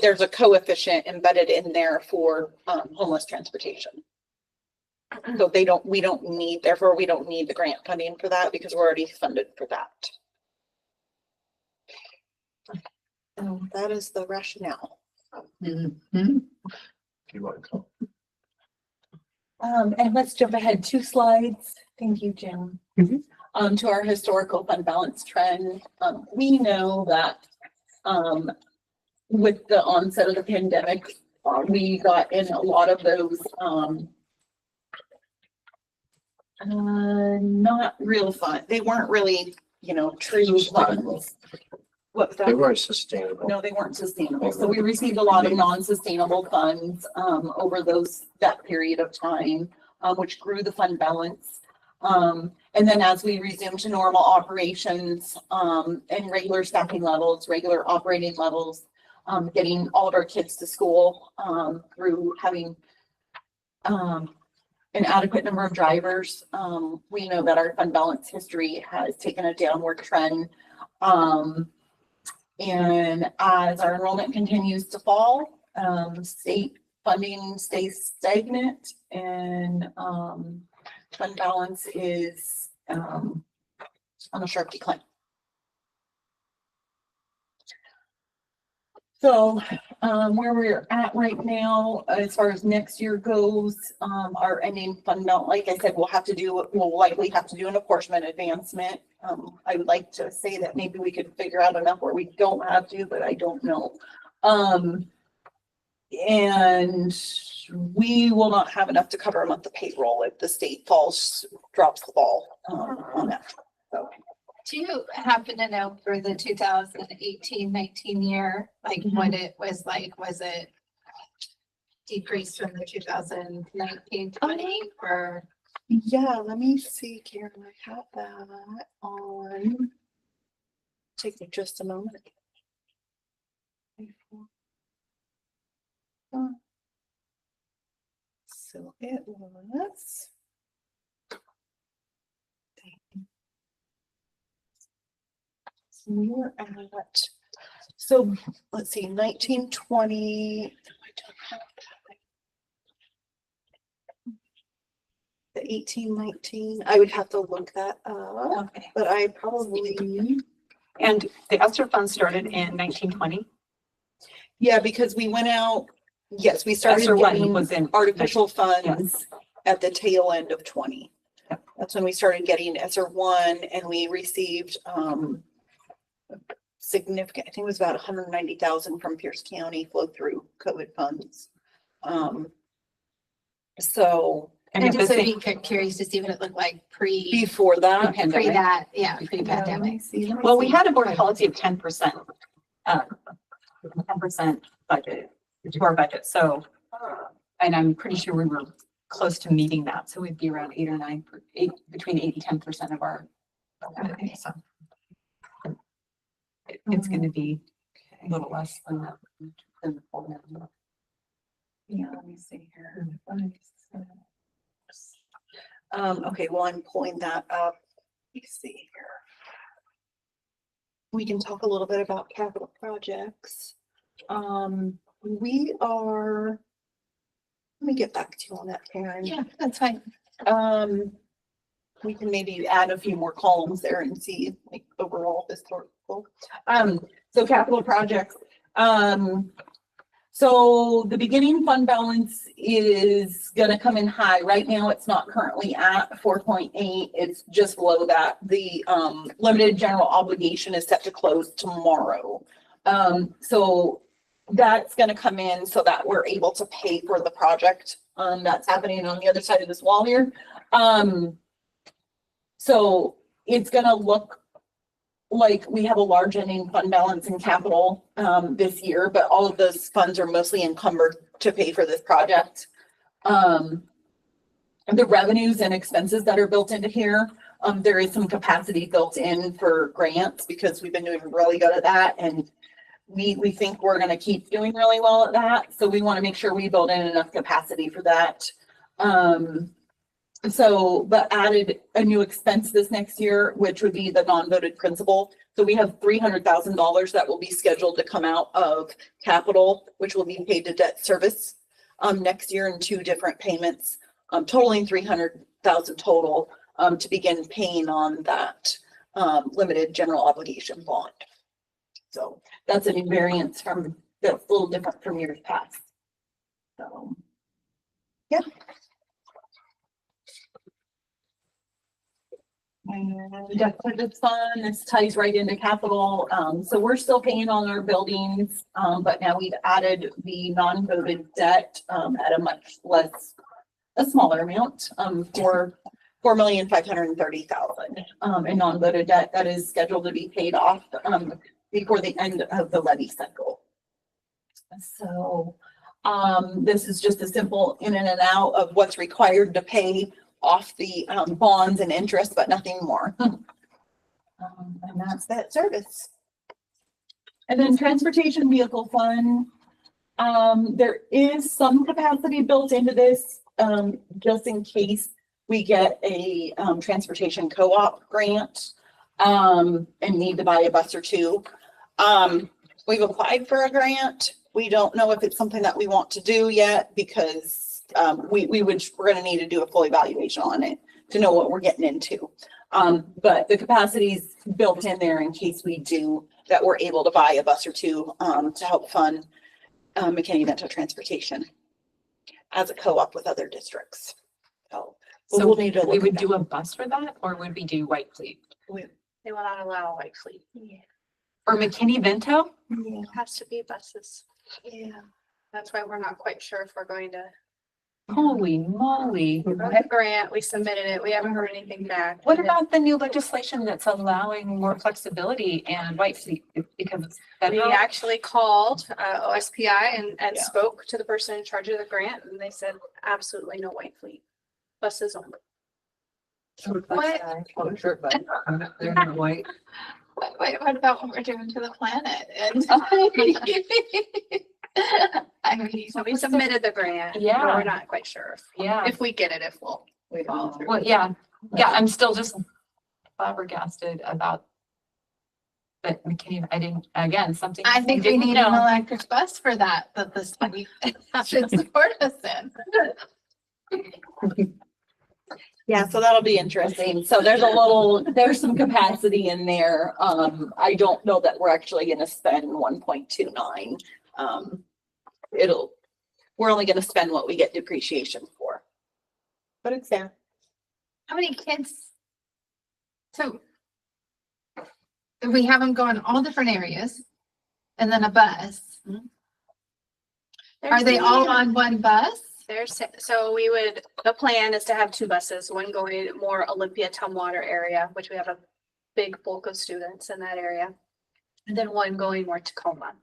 there's a coefficient embedded in there for homeless transportation. So we don't need the grant funding for that because we're already funded for that. So that is the rationale. Mhm. If you want to call. And let's jump ahead 2 slides. Thank you, Jim. To our historical fund balance trend. We know that, with the onset of the pandemic, we got in a lot of those, not real fun. They weren't really, true funds. What, They weren't sustainable. no, they weren't sustainable. So we received a lot of non-sustainable funds over that period of time, which grew the fund balance. And then as we resumed to normal operations and regular staffing levels, regular operating levels, getting all of our kids to school through having an adequate number of drivers, we know that our fund balance history has taken a downward trend. And as our enrollment continues to fall, state funding stays stagnant and fund balance is on a sharp decline. So where we're at right now, as far as next year goes, our ending fund balance, like I said, we'll likely have to do an apportionment advancement. I would like to say that maybe we could figure out enough where we don't have to, but I don't know. And we will not have enough to cover a month of payroll if the state drops the ball on that. So. Do you happen to know for the 2018-19 year, like what it was like? Was it decreased from the 2019-20 or? Yeah, let me see, Karen, I have that on. Take me just a moment. So it was. We're at, so let's see, 1920. The 18-19, I would have to look that up, Okay. but I probably, And the ESSER fund started in 1920. yeah, because we went out, yes, we started ESSER one getting was in artificial funds at the tail end of 20. Yep. That's when we started getting ESSER 1 and we received significant, I think it was about 190,000 from Pierce County flow through COVID funds. So And if just the would same- be curious to see what it looked like before that, pre that, yeah, pre-pandemic. Well, we had a board policy of 10%, 10% budget to our budget. So, and I'm pretty sure we were close to meeting that. So we'd be around 8 or 9, between 8 and 10% of our. Okay, so it's going to be a little less than that. Than the full number. yeah, let me see here. Okay, well, I'm pulling that up. Let me see here. We can talk a little bit about capital projects. We are, let me get back to you on that, Karen. Yeah, that's fine. We can maybe add a few more columns there and see like overall historical. So capital projects, So the beginning fund balance is gonna come in high. Right now, it's not currently at 4.8. It's just below that. The limited general obligation is set to close tomorrow. So that's gonna come in so that we're able to pay for the project that's happening on the other side of this wall here. So it's gonna look like we have a large ending fund balance in capital this year, but all of those funds are mostly encumbered to pay for this project. The revenues and expenses that are built into here, there is some capacity built in for grants because we've been doing really good at that, and we think we're gonna keep doing really well at that. So we want to make sure we build in enough capacity for that. But added a new expense this next year, which would be the non-voted principal. So we have $300,000 that will be scheduled to come out of capital, which will be paid to debt service next year in 2 different payments, totaling $300,000 total to begin paying on that limited general obligation bond. So that's a new variance from that's a little different from years past. So, yeah. And debt service fund, this ties right into capital. So we're still paying on our buildings, but now we've added the non-voted debt at a much less, a smaller amount, for $4,530,000 in non-voted debt that is scheduled to be paid off before the end of the levy cycle. So this is just a simple in and out of what's required to pay off the bonds and interest, but nothing more. And that's that service. And then transportation vehicle fund. There is some capacity built into this, just in case we get a transportation co-op grant and need to buy a bus or 2. We've applied for a grant. We don't know if it's something that we want to do yet because we're gonna need to do a full evaluation on it to know what we're getting into. But the capacity is built in there in case we do, that we're able to buy a bus or 2 to help fund McKinney-Vento transportation as a co-op with other districts. So we'll need to we look would at do a bus for that, or would we do White Fleet? They will not allow white fleet. Or McKinney-Vento? It has to be buses. Yeah. That's why we're not quite sure if we're going to. Holy moly. We wrote a grant, we submitted it, we haven't heard anything back. What about the new legislation that's allowing more flexibility and White Fleet because it's We federal? actually called OSPI and Yeah. spoke to the person in charge of the grant, and they said absolutely no white fleet, buses only. What? Oh, sure, but they're not white. What about what we're doing to the planet? And I mean, So we submitted the grant. Yeah. But we're not quite sure Yeah. if we get it, if we'll follow through. Well, yeah, I'm still just flabbergasted about that McKinney, I didn't, again, something. I think we didn't need an know. electric bus for that the city should support us in. Yeah, so that'll be interesting. So there's some capacity in there. I don't know that we're actually gonna spend 1.29. We're only gonna spend what we get depreciation for. But it's there. How many kids? So we have them going all different areas and then a bus. Are they all on one bus? So the plan is to have 2 buses, one going more Olympia, Tumwater area, which we have a big bulk of students in that area. And then one going more Tacoma,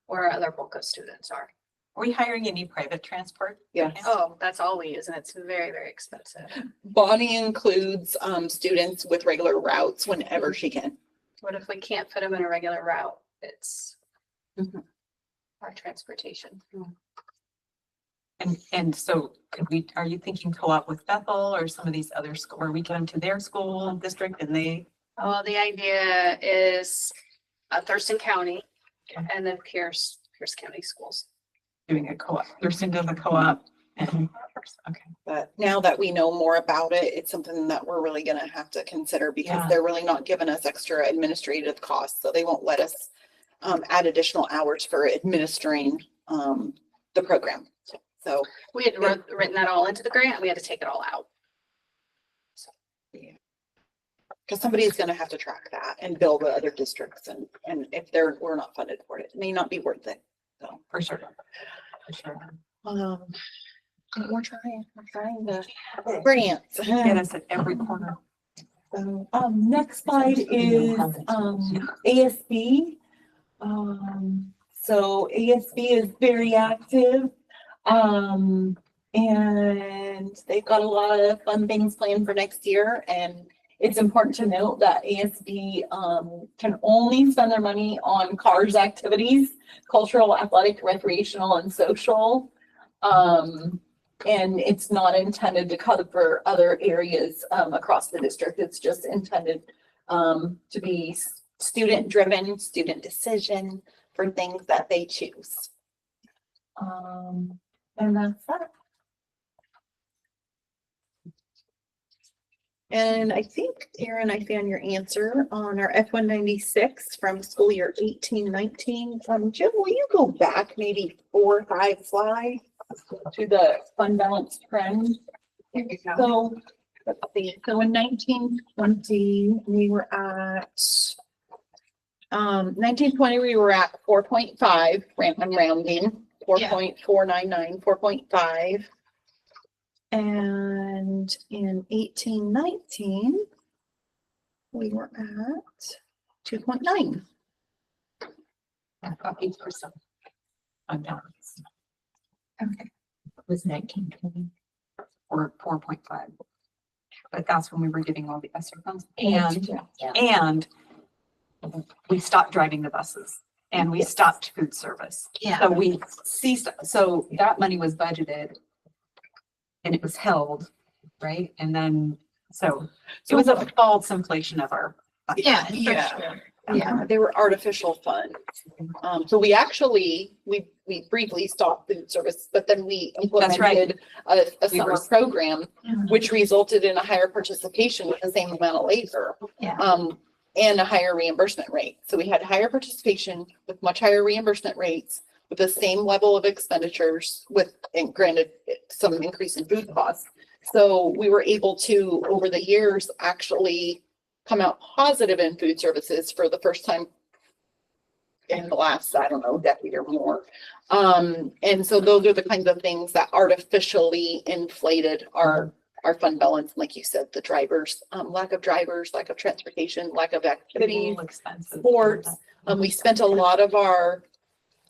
where our other bulk of students are. Are we hiring any private transport? Yes. Oh, that's all we use, and it's very, very expensive. Bonnie includes students with regular routes whenever she can. What if we can't fit them in a regular route? It's Mhm. our transportation. And so are you thinking co-op with Bethel or some of these other schools where we get them to their school district and they? Well, the idea is Thurston County Okay. and then Pierce County schools. Doing a co-op, they're into the co-op and, okay. But now that we know more about it, it's something that we're really gonna have to consider because Yeah. they're really not giving us extra administrative costs. So they won't let us add additional hours for administering the program. So, We had written that all into the grant. We had to take it all out. because somebody's gonna have to track that and bill the other districts and if we're not funded for it, it may not be worth it. So, For sure. For sure. we're trying the grants. Get us at every corner. So, next slide is, ASB. So ASB is very active. And they've got a lot of fun things planned for next year. And it's important to note that ASB, can only spend their money on CARS activities, cultural, athletic, recreational, and social. And it's not intended to cover other areas across the district. It's just intended to be student driven, student decision for things that they choose. And that's that. And I think, Erin, I found your answer on our F-196 from school year 18-19. Jim, will you go back maybe 4 or 5 slides to the fund balance trend? So, let's see, so in 1920, we were at, 1920, we were at 4.5, I'm rounding, 4.499, 4.5. And in 18-19, we were at 2.9. I've got 8% on balance. Okay. It was 1920 or 4.5. But that's when we were getting all the ESSER funds and we stopped driving the buses and we stopped food service. Yeah. So we ceased, so that money was budgeted and it was held, right? And then, so it was a false inflation of our. Yeah. Yeah, they were artificial funds. So we actually, we briefly stopped food service, but then we implemented a summer program, which resulted in a higher participation with the same amount of labor. Yeah. And a higher reimbursement rate. So we had higher participation with much higher reimbursement rates with the same level of expenditures with, and granted, some increase in food costs. So we were able to, over the years, actually come out positive in food services for the first time in the last, I don't know, decade or more. And so those are the kinds of things that artificially inflated our fund balance. Like you said, the drivers, lack of drivers, lack of transportation, lack of activities, sports. We spent a lot of our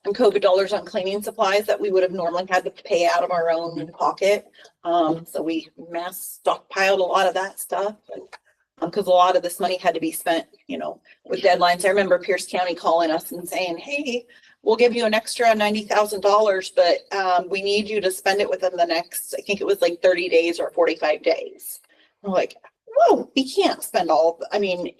COVID dollars on cleaning supplies that we would have normally had to pay out of our own pocket. So we mass stockpiled a lot of that stuff. Because a lot of this money had to be spent, you know, with deadlines. I remember Pierce County calling us and saying, hey, we'll give you an extra $90,000, but we need you to spend it within the next, I think it was like 30 days or 45 days. We're like, whoa, we can't spend all, I mean,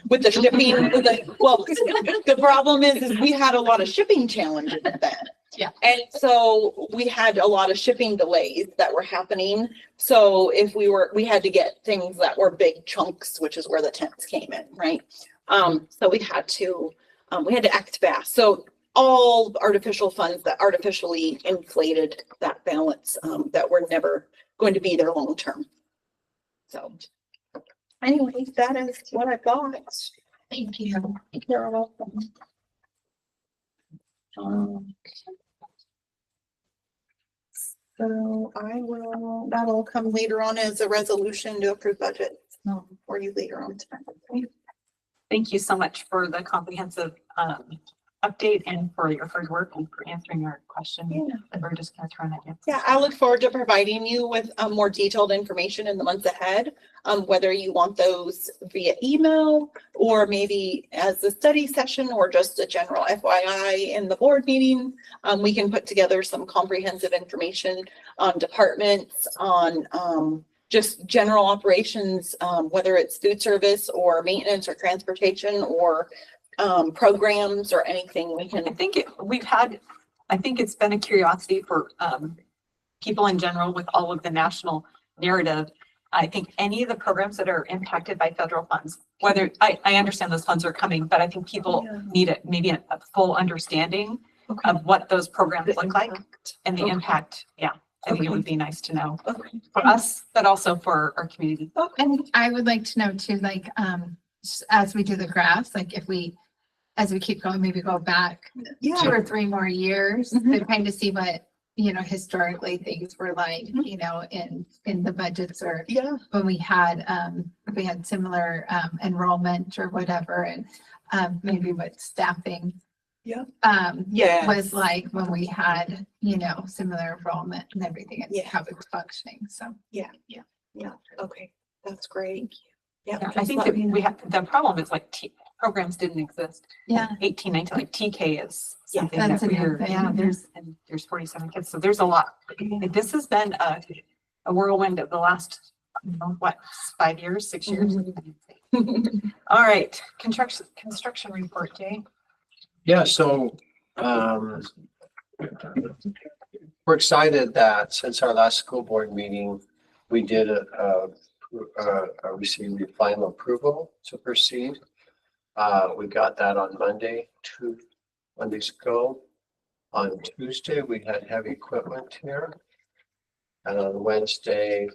with the shipping, the problem is we had a lot of shipping challenges then. Yeah. And so we had a lot of shipping delays that were happening. So if we had to get things that were big chunks, which is where the tents came in, right? So we had to act fast. So all artificial funds that artificially inflated that balance, that were never going to be there long term. So anyway, that is what I got. Thank you. You're welcome. So that'll come later on as a resolution to approve budget for you later on tonight. Thank you so much for the comprehensive update and for your hard work and for answering our question that we're just kind of throwing at you. Yeah, I look forward to providing you with more detailed information in the months ahead. Whether you want those via email or maybe as a study session or just a general FYI in the board meeting, we can put together some comprehensive information on departments, on just general operations, whether it's food service or maintenance or transportation or programs or anything we can. I think it's been a curiosity for people in general with all of the national narrative. I think any of the programs that are impacted by federal funds, whether I understand those funds are coming, but I think people need maybe a full understanding of what those programs look like and the impact. Yeah, I think it would be nice to know Okay. for us, but also for our community. And I would like to know too, like, as we do the graphs, like as we keep going, maybe go back 2 or 3 more years Mhm. to kind of see what, historically things were like, in the budgets or Yeah. when we had, if we had similar, enrollment or whatever, and, maybe what staffing. Yeah. Yeah. Was like when we had, similar enrollment and everything and Yeah. how it was functioning. So. Yeah. Okay, that's great. Yeah. Yeah, I think that we have, the problem is like programs didn't exist. Yeah. 18, 19, like TK is Yeah, something that's that a new we're, thing, yeah, yeah. there's 47 kids, so there's a lot. This has been a whirlwind of the last, 5 years, 6 years. All right, construction report, Jay. Yeah, so, we're excited that since our last school board meeting, we did receive the final approval to proceed. We got that on Monday, 2 Mondays ago. On Tuesday, we had heavy equipment here. And on Wednesday,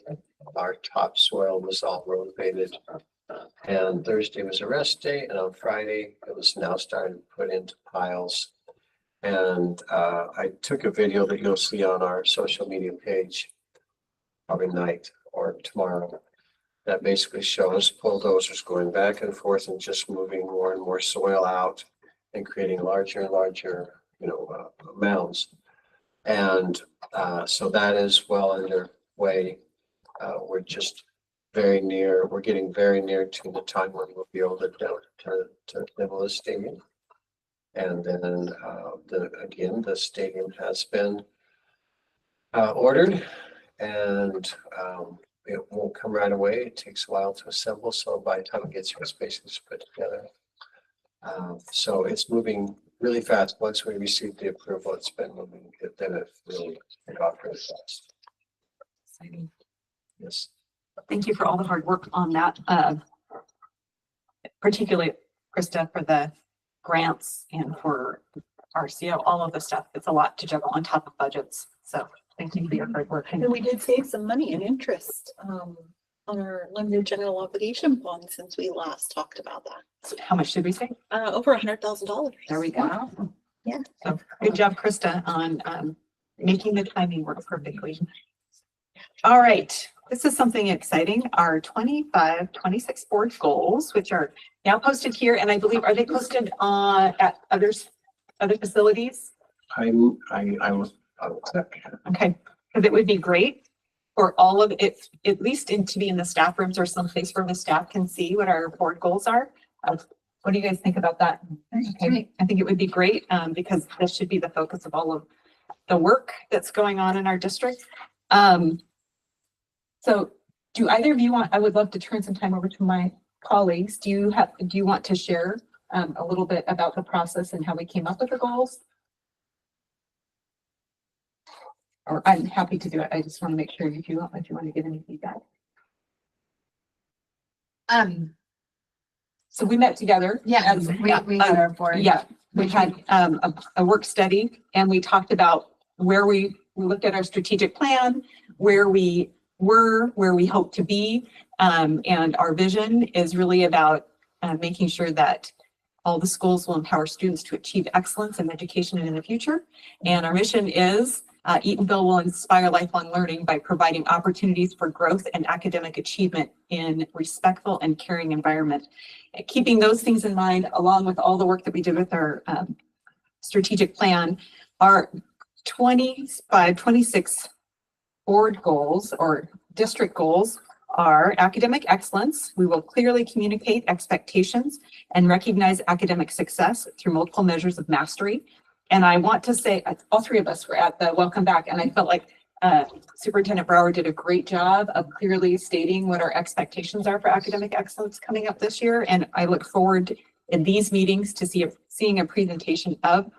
our topsoil was all rotated. And Thursday was a rest day, and on Friday, it was now starting to put into piles. And I took a video that you'll see on our social media page, probably tonight or tomorrow, that basically shows bulldozers going back and forth and just moving more and more soil out and creating larger and larger, mounds. And so that is well underway. We're just we're getting very near to the time when we'll be able to demo the stadium. And then the stadium has been ordered, and it won't come right away. It takes a while to assemble. So by the time it gets here, it's basically put together. So it's moving really fast. Once we receive the approval, it's been moving. Then it really took off really fast. Exciting. Yes. Thank you for all the hard work on that, particularly Krista for the grants and for RCO, all of the stuff. It's a lot to juggle on top of budgets. So thank you for your hard work. And we did save some money in interest on our limited general obligation bond since we last talked about that. How much did we say? Over $100,000. There we go. Wow. Yeah. So good job, Krista, on making the timing work perfectly. All right. This is something exciting. Our 25-26 board goals, which are now posted here, and I believe, are they posted at other facilities? I will check. Okay, because it would be great for all of it, at least to be in the staff rooms or someplace where the staff can see what our board goals are. What do you guys think about that? Okay, I think it would be great because this should be the focus of all of the work that's going on in our district. So do either of you I would love to turn some time over to my colleagues. Do you want to share a little bit about the process and how we came up with the goals? Or I'm happy to do it. I just want to make sure if you want to give any feedback. So we met together. Yeah, we had our board. Yeah, we had a work study and we talked about where we looked at our strategic plan, where we were, where we hope to be. And our vision is really about making sure that all the schools will empower students to achieve excellence in education and in the future. And our mission is Eatonville will inspire lifelong learning by providing opportunities for growth and academic achievement in respectful and caring environment. And keeping those things in mind, along with all the work that we did with our strategic plan, our 25-26 board goals or district goals are academic excellence. We will clearly communicate expectations and recognize academic success through multiple measures of mastery. And I want to say, all three of us were at the welcome back, and I felt like Superintendent Brower did a great job of clearly stating what our expectations are for academic excellence coming up this year. And I look forward in these meetings to seeing a presentation of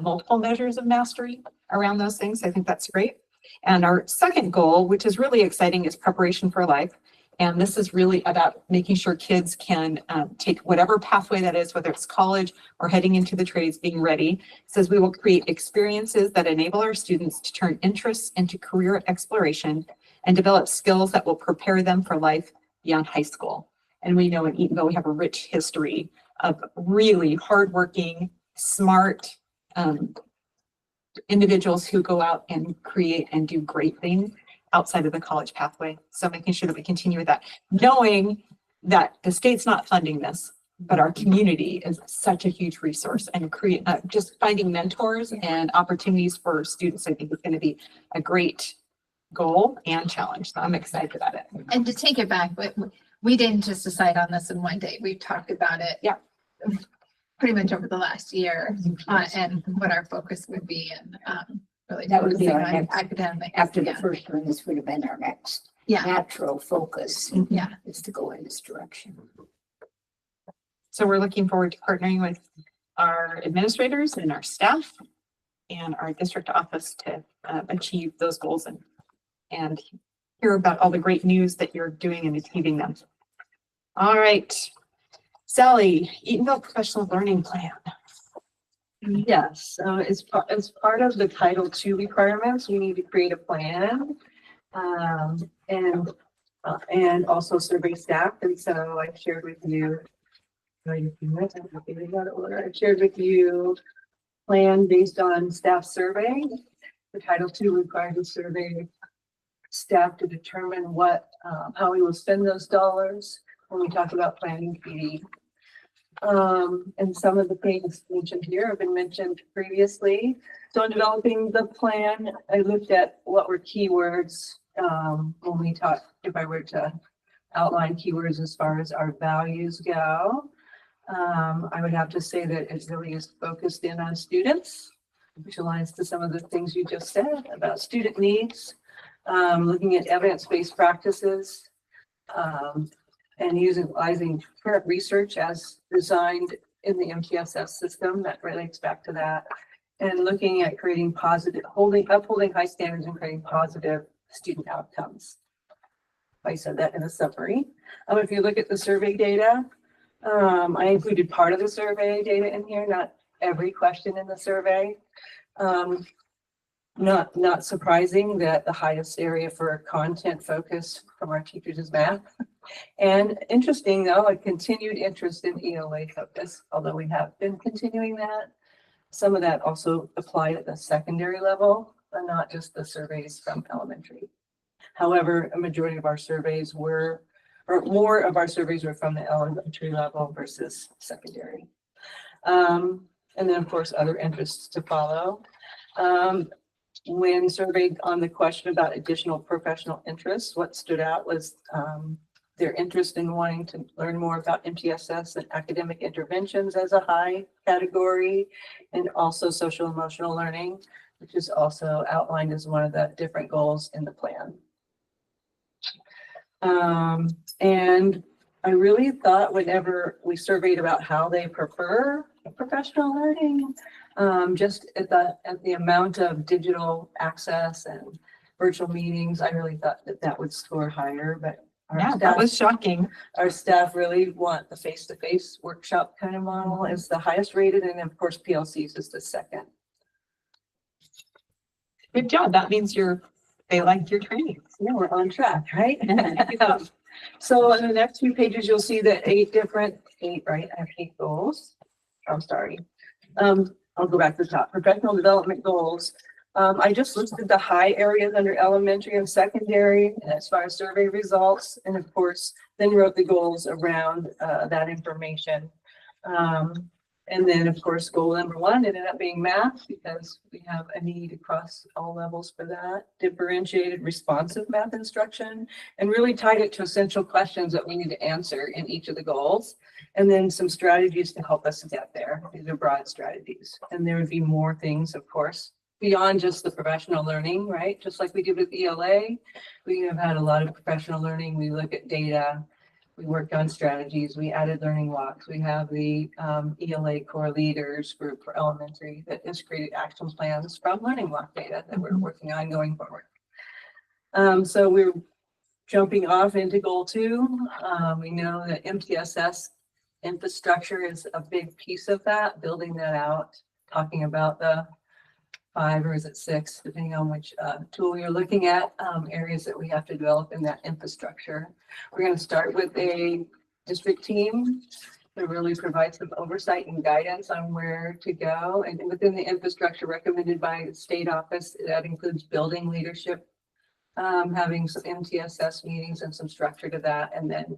multiple measures of mastery around those things. I think that's great. And our second goal, which is really exciting, is preparation for life. And this is really about making sure kids can take whatever pathway that is, whether it's college or heading into the trades, being ready. It says we will create experiences that enable our students to turn interests into career exploration and develop skills that will prepare them for life beyond high school. And we know in Eatonville, we have a rich history of really hardworking, smart individuals who go out and create and do great things outside of the college pathway. So making sure that we continue with that, knowing that the state's not funding this, but our community is such a huge resource, and create just finding mentors and opportunities for students, I think is going to be a great goal and challenge. So I'm excited about it. And to take it back, we didn't just decide on this in one day. We've talked about it. Yeah. Pretty much over the last year, and what our focus would be, and really That would be focusing our on next- academic. After the Yeah. first one, this would have been our next Yeah, natural focus. yeah. Is to go in this direction. So we're looking forward to partnering with our administrators and our staff and our district office to achieve those goals and hear about all the great news that you're doing and achieving them. All right. Sally, Eatonville Professional Learning Plan. Yes, so as part of the Title II requirements, we need to create a plan. And also survey staff, and so I shared with you. I shared with you plan based on staff survey. The Title II requires a survey staff to determine how we will spend those dollars when we talk about planning PD. And some of the things mentioned here have been mentioned previously. So in developing the plan, I looked at what were keywords when we talked, if I were to outline keywords as far as our values go. I would have to say that it really is focused in on students, which aligns to some of the things you just said about student needs, looking at evidence-based practices, and utilizing current research as designed in the MTSS system that relates back to that, and looking at creating upholding high standards and creating positive student outcomes. I said that in a summary. If you look at the survey data, I included part of the survey data in here, not every question in the survey. Not surprising that the highest area for content focus from our teachers is math. And interesting though, a continued interest in ELA focus, although we have been continuing that. Some of that also applied at the secondary level, and not just the surveys from elementary. However, a majority of our surveys or more of our surveys were from the elementary level versus secondary. And then of course, other interests to follow. When surveyed on the question about additional professional interests, what stood out was their interest in wanting to learn more about MTSS and academic interventions as a high category, and also social emotional learning, which is also outlined as one of the different goals in the plan. And I really thought whenever we surveyed about how they prefer professional learning, just at the amount of digital access and virtual meetings, I really thought that would score higher, but Yeah, that was shocking. our staff really want the face-to-face workshop kind of model as the highest rated, and of course PLCs is the second. Good job. That means they liked your training. Yeah, we're on track, right? So in the next few pages, you'll see the eight, right? I have 8 goals. I'm sorry. I'll go back to the top. Professional development goals. I just listed the high areas under elementary and secondary as far as survey results, and of course, then wrote the goals around that information. And then of course, goal number 1 ended up being math, because we have a need across all levels for that. Differentiated responsive math instruction, and really tied it to essential questions that we need to answer in each of the goals. And then some strategies to help us get there. These are broad strategies. And there would be more things, of course, beyond just the professional learning, right? Just like we did with ELA, we have had a lot of professional learning. We look at data, we worked on strategies, we added learning walks. We have the ELA core leaders group for elementary that has created action plans from learning walk data that we're working on going forward. So we're jumping off into goal 2, we know that MTSS infrastructure is a big piece of that, building that out, talking about the 5 or is it 6, depending on which tool you're looking at, areas that we have to develop in that infrastructure. We're going to start with a district team to really provide some oversight and guidance on where to go. And within the infrastructure recommended by the state office, that includes building leadership, having some MTSS meetings and some structure to that. And then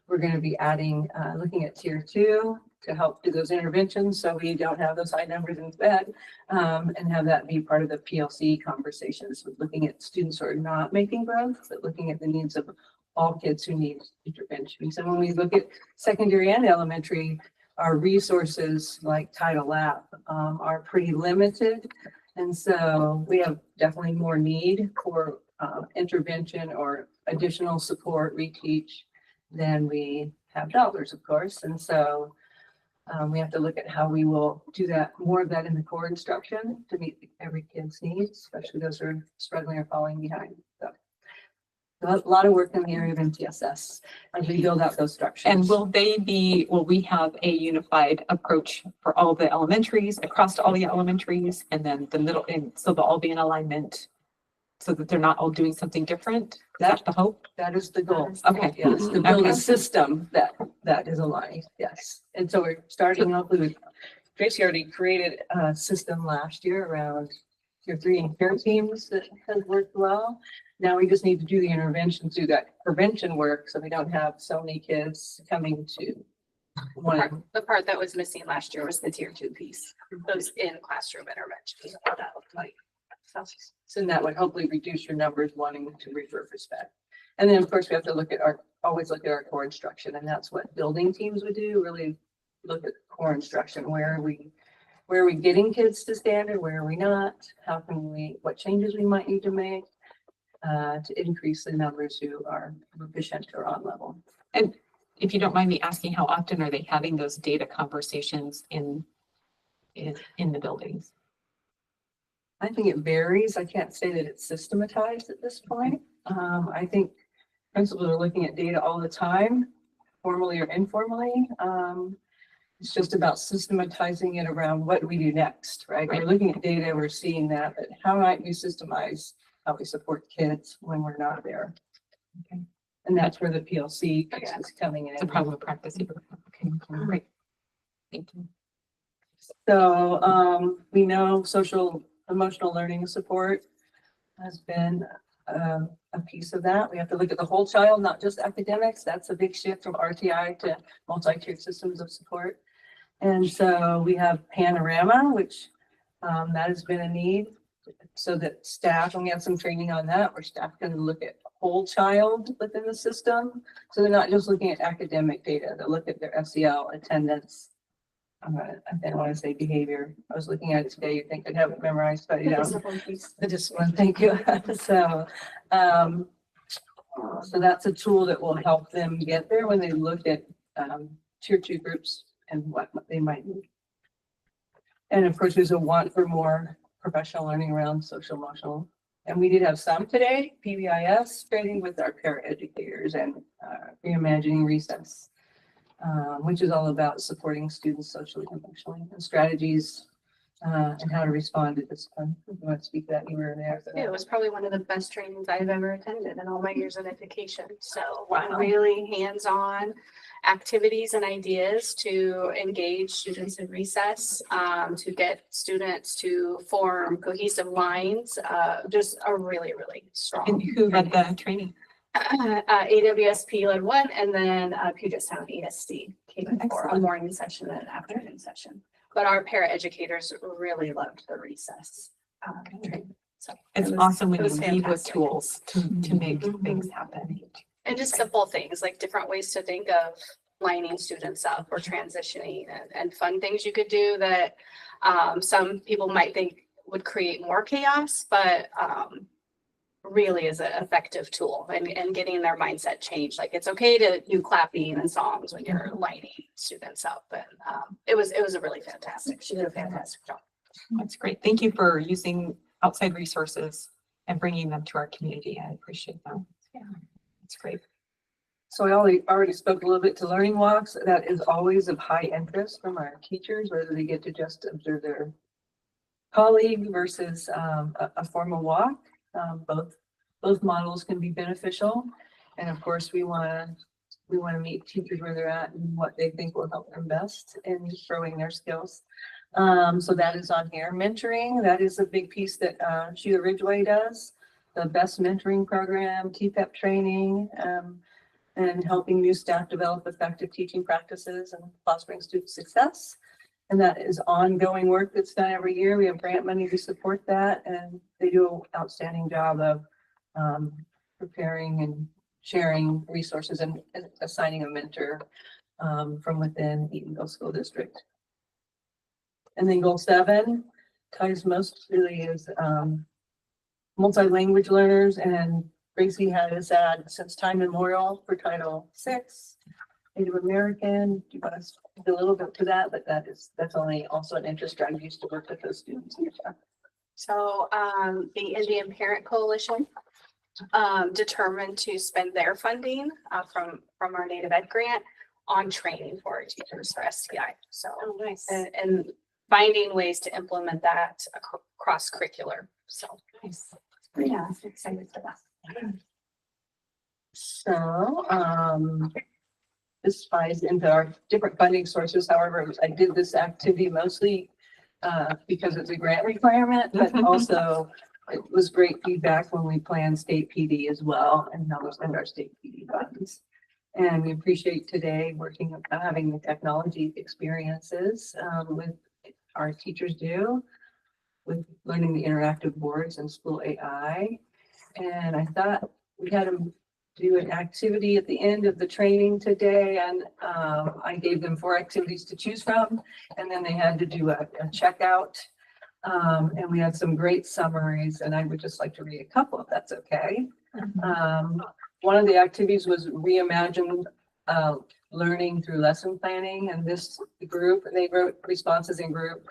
we're going to be adding, looking at tier 2 to help do those interventions so we don't have those high numbers in bed, and have that be part of the PLC conversations with looking at students who are not making growth, but looking at the needs of all kids who need intervention. So when we look at secondary and elementary, our resources like Title Lab are pretty limited. And so we have definitely more need for intervention or additional support, reteach, than we have dollars, of course. And so we have to look at how we will do that, more of that in the core instruction to meet every kid's needs, especially those who are struggling or falling behind. So a lot of work in the area of MTSS as we build out those structures. And will we have a unified approach for all the elementaries, across all the elementaries, and then the middle, and so they'll all be in alignment so that they're not all doing something different? That's the hope. That is the goal. Okay. Yes, to build Okay. a system that is aligned. Yes. And so we're starting off with, Tracy already created a system last year around tier 3 and care teams that has worked well. Now we just need to do the intervention through that prevention work so we don't have so many kids coming to one. The part that was missing last year was the tier 2 piece, those in classroom interventions, what that looked like. So that would hopefully reduce your numbers wanting to repurpose that. And then of course we have to always look at our core instruction, and that's what building teams would do, really look at core instruction. Where are we getting kids to standard? Where are we not? What changes we might need to make to increase the numbers who are proficient or on level. And if you don't mind me asking, how often are they having those data conversations in the buildings? I think it varies. I can't say that it's systematized at this point. I think principals are looking at data all the time, formally or informally. It's just about systematizing it around what we do next, right? We're looking at data, we're seeing that, but how might we systemize how we support kids when we're not there? Okay. And that's where the PLC piece is coming in. It's a problem of practice. Okay, great. Thank you. So we know social emotional learning support has been a piece of that. We have to look at the whole child, not just academics. That's a big shift from RTI to multi-tiered systems of support. And so we have Panorama, which that has been a need, so that staff, and we have some training on that, where staff can look at whole child within the system. So they're not just looking at academic data, they look at their SEL, attendance. I don't want to say behavior. I was looking at it today. You think I'd have it memorized, but you don't. The discipline, thank you. So that's a tool that will help them get there when they look at tier 2 groups and what they might need. And of course, there's a want for more professional learning around social emotional. And we did have some today, PBIS training with our paraeducators and reimagining recess. Which is all about supporting students socially and emotionally, and strategies and how to respond to discipline. You want to speak to that? You were there. Yeah, it was probably one of the best trainings I've ever attended in all my years of education. So Wow. really hands-on activities and ideas to engage students in recess, to get students to form cohesive lines, just a really, really strong. And who led the training? AWSP led one, and then Puget Sound ESD came in for a Excellent. morning session and an afternoon session. But our paraeducators really loved the recess training. So It's it was- awesome when it you was lead with fantastic. tools to make Mhm. things happen. And just simple things like different ways to think of lining students up or transitioning and fun things you could do that some people might think would create more chaos, but really is an effective tool and getting their mindset changed. Like it's okay to do clapping and songs when you're lining students up. And it was a really fantastic. She did a fantastic job. That's great. Thank you for using outside resources and bringing them to our community. I appreciate that. Yeah. That's great. So I already spoke a little bit to learning walks. That is always of high interest from our teachers, whether they get to just observe their colleague versus a formal walk. Both models can be beneficial. And of course, we want to meet teachers where they're at and what they think will help them best in growing their skills. So that is on here. Mentoring, that is a big piece that Sheila Ridgway does. The best mentoring program, TPEP training, and helping new staff develop effective teaching practices and fostering student success. And that is ongoing work that's done every year. We have grant money to support that, and they do an outstanding job of preparing and sharing resources and assigning a mentor from within Eatonville School District. And then goal 7 ties most really is multi-language learners, and Gracie had us add since time immemorial for Title VI, Native American. Do you want to speak a little bit to that? But that's only also an interest strategy used to work with those students. So the Indian Parent Coalition determined to spend their funding from our Native Ed grant on training for our teachers for STI. So nice. and finding ways to implement that across curricular. So Nice. yeah, I'm excited for that. So this ties into our different funding sources. However, I did this activity mostly because it's a grant requirement, but also it was great feedback when we planned state PD as well and how we spend our state PD funds. And we appreciate today working, having the technology experiences with our teachers do with learning the interactive boards and school AI. And I thought we had them do an activity at the end of the training today, and I gave them 4 activities to choose from, and then they had to do a checkout. And we had some great summaries, and I would just like to read a couple if that's okay. One of the activities was reimagine learning through lesson planning, and this group, they wrote responses in group.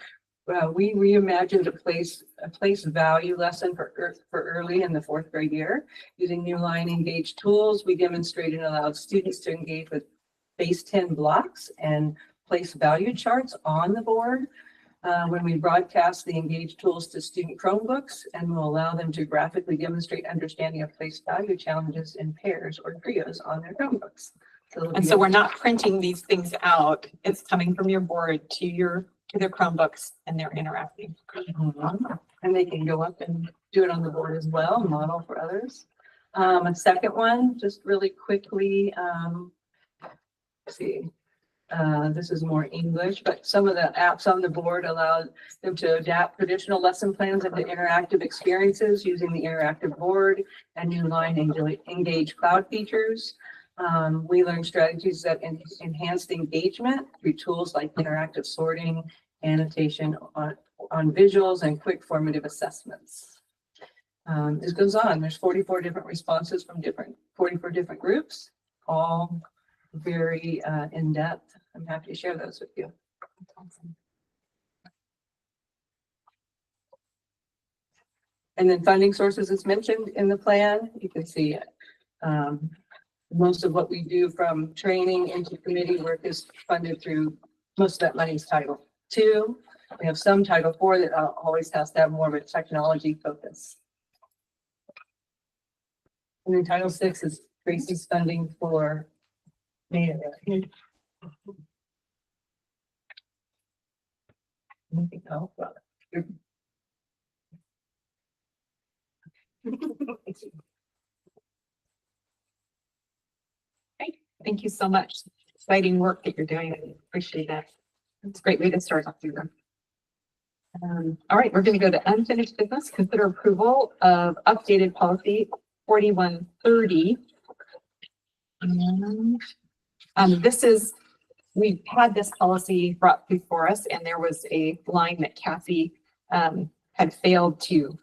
We reimagined a place value lesson for early in the 4th grade year. Using new line engaged tools, we demonstrated and allowed students to engage with base 10 blocks and place value charts on the board. When we broadcast the engaged tools to student Chromebooks, and will allow them to graphically demonstrate understanding of place value challenges in pairs or trios on their Chromebooks. And so we're not printing these things out. It's coming from your board to their Chromebooks, and they're interacting. And they can go up and do it on the board as well, model for others. A second one, just really quickly, let's see. This is more English, but some of the apps on the board allow them to adapt traditional lesson plans into interactive experiences using the interactive board and new line engage cloud features. We learned strategies that enhance the engagement through tools like interactive sorting, annotation on visuals, and quick formative assessments. This goes on. There's 44 different responses from 44 different groups, all very in-depth. I'm happy to share those with you. And then funding sources is mentioned in the plan. You can see it. Most of what we do from training into committee work is funded through, most of that money is Title II. We have some Title IV that always has to have more of a technology focus. And then Title VI is Gracie's funding for Native. Anything else? Thank you so much. Exciting work that you're doing. I appreciate that. It's a great way to start off your work. All right, we're going to go to unfinished business. Consider approval of updated policy 4130. We've had this policy brought before us, and there was a line that Kathy had failed to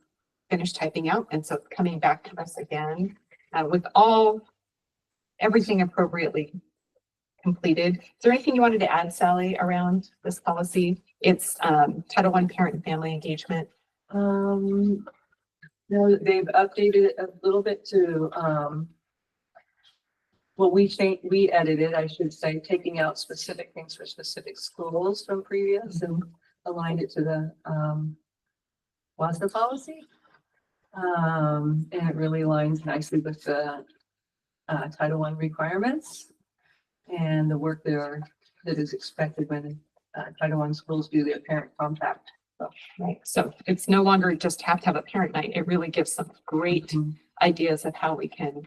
finish typing out, and so it's coming back to us again with everything appropriately completed. Is there anything you wanted to add, Sally, around this policy? It's Title I parent and family engagement. No, they've updated it a little bit to Well, we edited, I should say, taking out specific things for specific schools from previous and aligned it to the, WASDA policy. And it really aligns nicely with the, Title I requirements and the work there that is expected when, Title I schools do their parent compact. Right. So it's no longer just have to have a parent night. It really gives some great ideas of how we can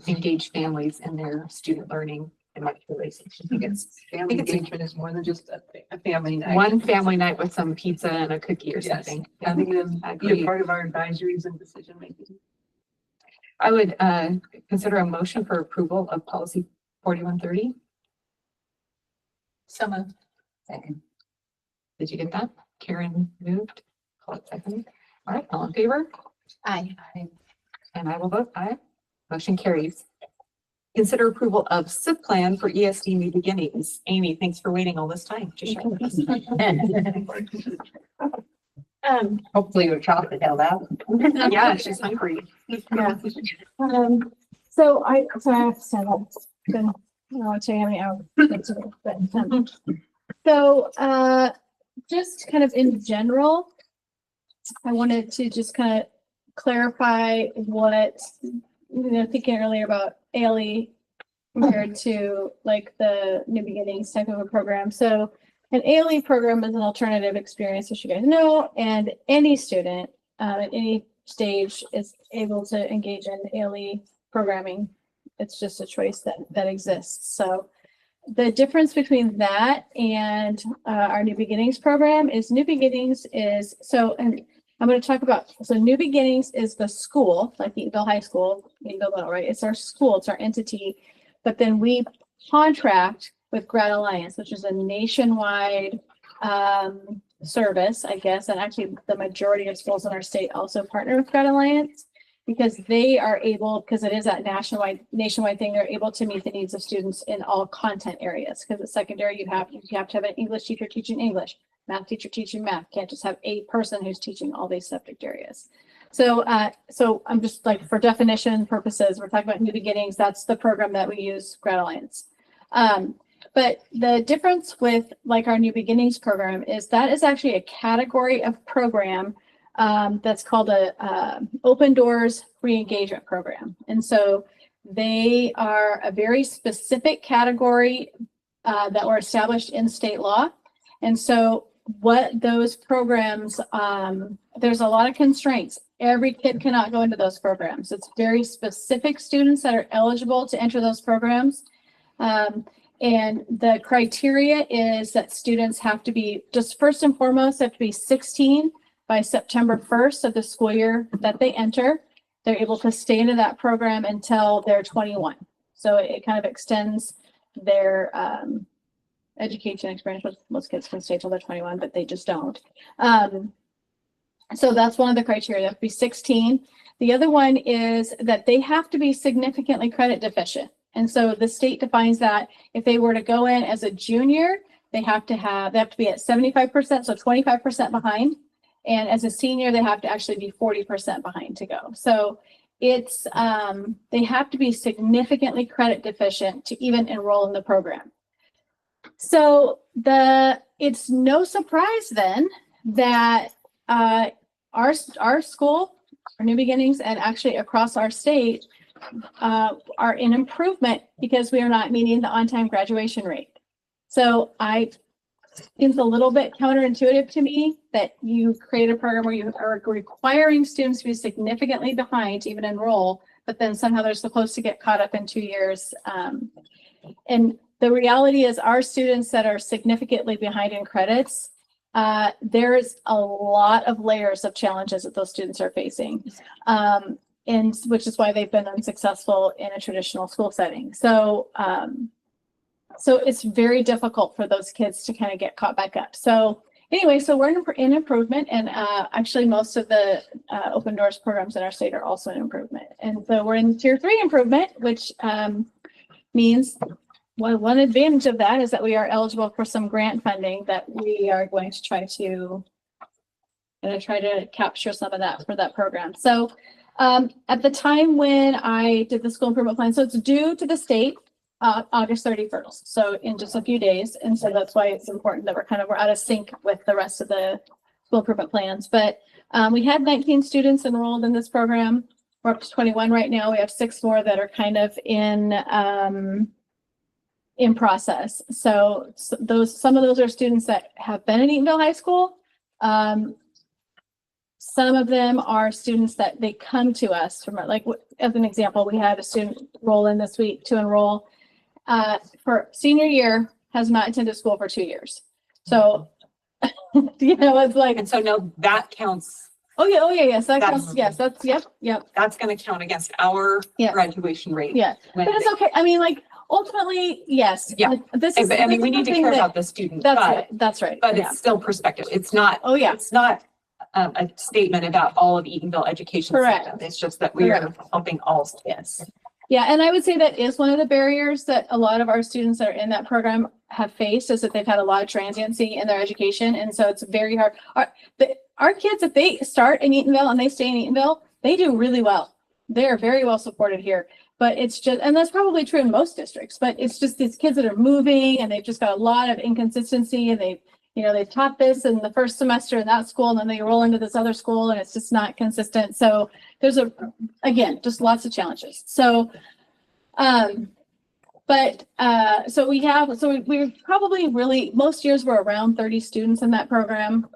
engage families in their student learning and like relationships. I think it's Family it's a- engagement is more than just a family night. one family night with some pizza and a cookie or Yes. something. I think it'll be Agreed. a part of our advisories and decision making. I would consider a motion for approval of policy 4130. So moved. Second. Did you get that? Karen moved. Call it second. All right, all in favor? Aye. And I will vote aye. Motion carries. Consider approval of SIP plan for ESD New Beginnings. Amy, thanks for waiting all this time to share with us. Hopefully your chocolate held out. Yeah, she's hungry. Yeah. So I have to stand up. It's been, I don't want to tell you how many hours. It's been, but, so, just kind of in general, I wanted to just kind of clarify what, thinking earlier about ALE compared to like the New Beginnings type of a program. So an ALE program is an alternative experience, as you guys know, and any student at any stage is able to engage in ALE programming. It's just a choice that exists. So the difference between that and our New Beginnings program is New Beginnings is, so, and I'm going to talk about, so New Beginnings is the school, like Eatonville High School, Eatonville Middle, right? It's our school, it's our entity, but then we contract with Grad Alliance, which is a nationwide service, I guess, and actually the majority of schools in our state also partner with Grad Alliance because they are able, because it is that nationwide thing, they're able to meet the needs of students in all content areas. Because at secondary, you have to have an English teacher teaching English, math teacher teaching math. Can't just have a person who's teaching all these subject areas. So, so I'm just like, for definition purposes, we're talking about New Beginnings. That's the program that we use, Grad Alliance. But the difference with like our New Beginnings program is that is actually a category of program that's called a Open Doors Re-engagement Program. And so they are a very specific category that were established in state law. And so what those programs, there's a lot of constraints. Every kid cannot go into those programs. It's very specific students that are eligible to enter those programs. And the criteria is that students have to be, just first and foremost, have to be 16 by September 1st of the school year that they enter. They're able to stay into that program until they're 21. So it kind of extends their education experience. Most kids can stay till they're 21, but they just don't. So that's one of the criteria. They have to be 16. The other one is that they have to be significantly credit deficient. And so the state defines that if they were to go in as a junior, they have to be at 75%, so 25% behind. And as a senior, they have to actually be 40% behind to go. So it's, they have to be significantly credit deficient to even enroll in the program. So it's no surprise then that our school, our New Beginnings, and actually across our state are in improvement because we are not meeting the on-time graduation rate. So it's a little bit counterintuitive to me that you create a program where you are requiring students to be significantly behind to even enroll, but then somehow they're supposed to get caught up in 2 years. And the reality is our students that are significantly behind in credits, there's a lot of layers of challenges that those students are facing. And which is why they've been unsuccessful in a traditional school setting. So, so it's very difficult for those kids to kind of get caught back up. So anyway, so we're in improvement, and actually most of the Open Doors programs in our state are also in improvement. And so we're in Tier 3 improvement, which means one advantage of that is that we are eligible for some grant funding that we are going to try to capture some of that for that program. So At the time when I did the school improvement plan, so it's due to the state, August 31st. So in just a few days. And so that's why it's important that we're out of sync with the rest of the school improvement plans. But we had 19 students enrolled in this program. We're up to 21 right now. We have 6 more that are kind of in process. So some of those are students that have been in Eatonville High School. Some of them are students that they come to us from, like, as an example, we had a student roll in this week to enroll for senior year, has not attended school for 2 years. So, it's like, And so no, that counts, oh yeah, yes, that That's- counts. Yes, that's, yep. that's gonna count against our Yeah. graduation rate. Yeah, when but it's they- okay. I mean, like, ultimately, yes. Yeah. Like, this is. I mean, we this is need to something care that- about the student, That's but, right, that's right. but yeah. it's still perspective. It's not, Oh, yeah, it's not a statement about all of Eatonville education Correct. system. It's just that we are helping all students. yes. Yeah, and I would say that is one of the barriers that a lot of our students that are in that program have faced, is that they've had a lot of transiency in their education. And so it's very hard. Our kids, if they start in Eatonville and they stay in Eatonville, they do really well. They're very well supported here. But it's just, and that's probably true in most districts, but it's just these kids that are moving and they've just got a lot of inconsistency, and they've taught this in the first semester in that school, and then they roll into this other school and it's just not consistent. So there's again, just lots of challenges. So, we probably really, most years we're around 30 students in that program.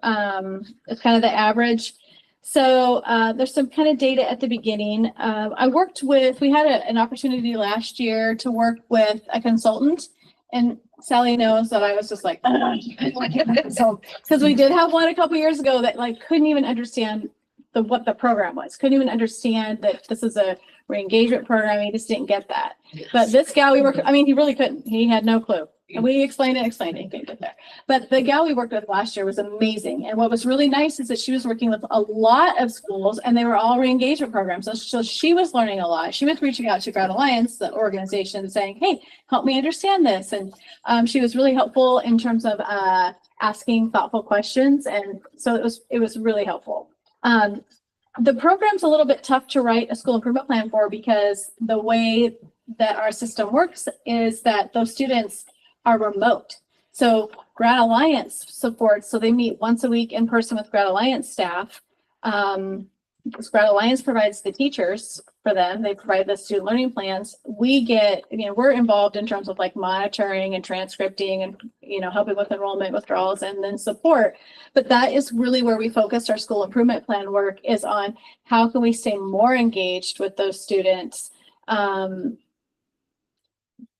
It's kind of the average. So there's some kind of data at the beginning. We had an opportunity last year to work with a consultant, and Sally knows that I was just like, because we did have one a couple years ago that like couldn't even understand what the program was, couldn't even understand that this is a re-engagement program. He just didn't get that. But this gal he really couldn't. He had no clue. And we explained it, he couldn't get there. But the gal we worked with last year was amazing. And what was really nice is that she was working with a lot of schools, and they were all re-engagement programs. So she was learning a lot. She was reaching out to Grad Alliance, the organization, saying, hey, help me understand this. And she was really helpful in terms of asking thoughtful questions. And so it was really helpful. The program's a little bit tough to write a school improvement plan for, because the way that our system works is that those students are remote. So Grad Alliance supports, so they meet once a week in person with Grad Alliance staff. Because Grad Alliance provides the teachers for them. They provide the student learning plans. We're involved in terms of like monitoring and transcripting and, helping with enrollment withdrawals and then support. But that is really where we focused our school improvement plan work, is on how can we stay more engaged with those students,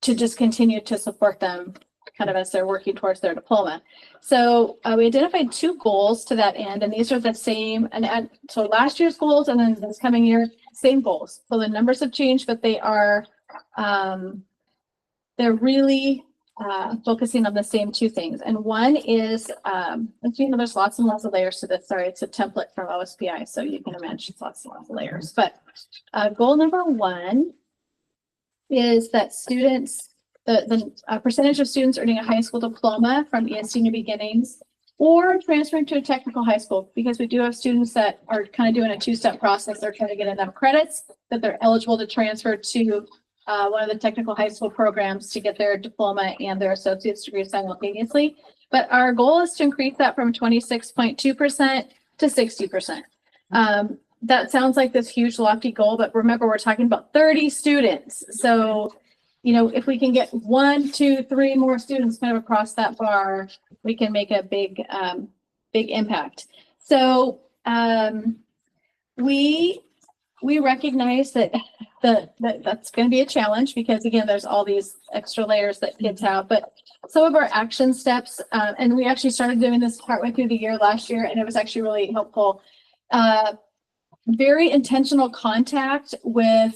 to just continue to support them kind of as they're working towards their diploma. So we identified 2 goals to that end, and these are the same. And so last year's goals and then this coming year, same goals. So the numbers have changed, but they are, they're really focusing on the same 2 things. And one is, there's lots and lots of layers to this. Sorry, it's a template from OSPI, so you can imagine it's lots and lots of layers. But goal number 1 is that students, the percentage of students earning a high school diploma from ESD New Beginnings or transferring to a technical high school, because we do have students that are kind of doing a 2-step process. They're trying to get enough credits that they're eligible to transfer to one of the technical high school programs to get their diploma and their associate's degree simultaneously. But our goal is to increase that from 26.2% to 60%. That sounds like this huge lofty goal, but remember, we're talking about 30 students. So, if we can get 1, 2, 3 more students kind of across that bar, we can make a big impact. So we recognize that that's going to be a challenge, because again, there's all these extra layers that kids have. But some of our action steps, and we actually started doing this partway through the year last year, and it was actually really helpful. Very intentional contact with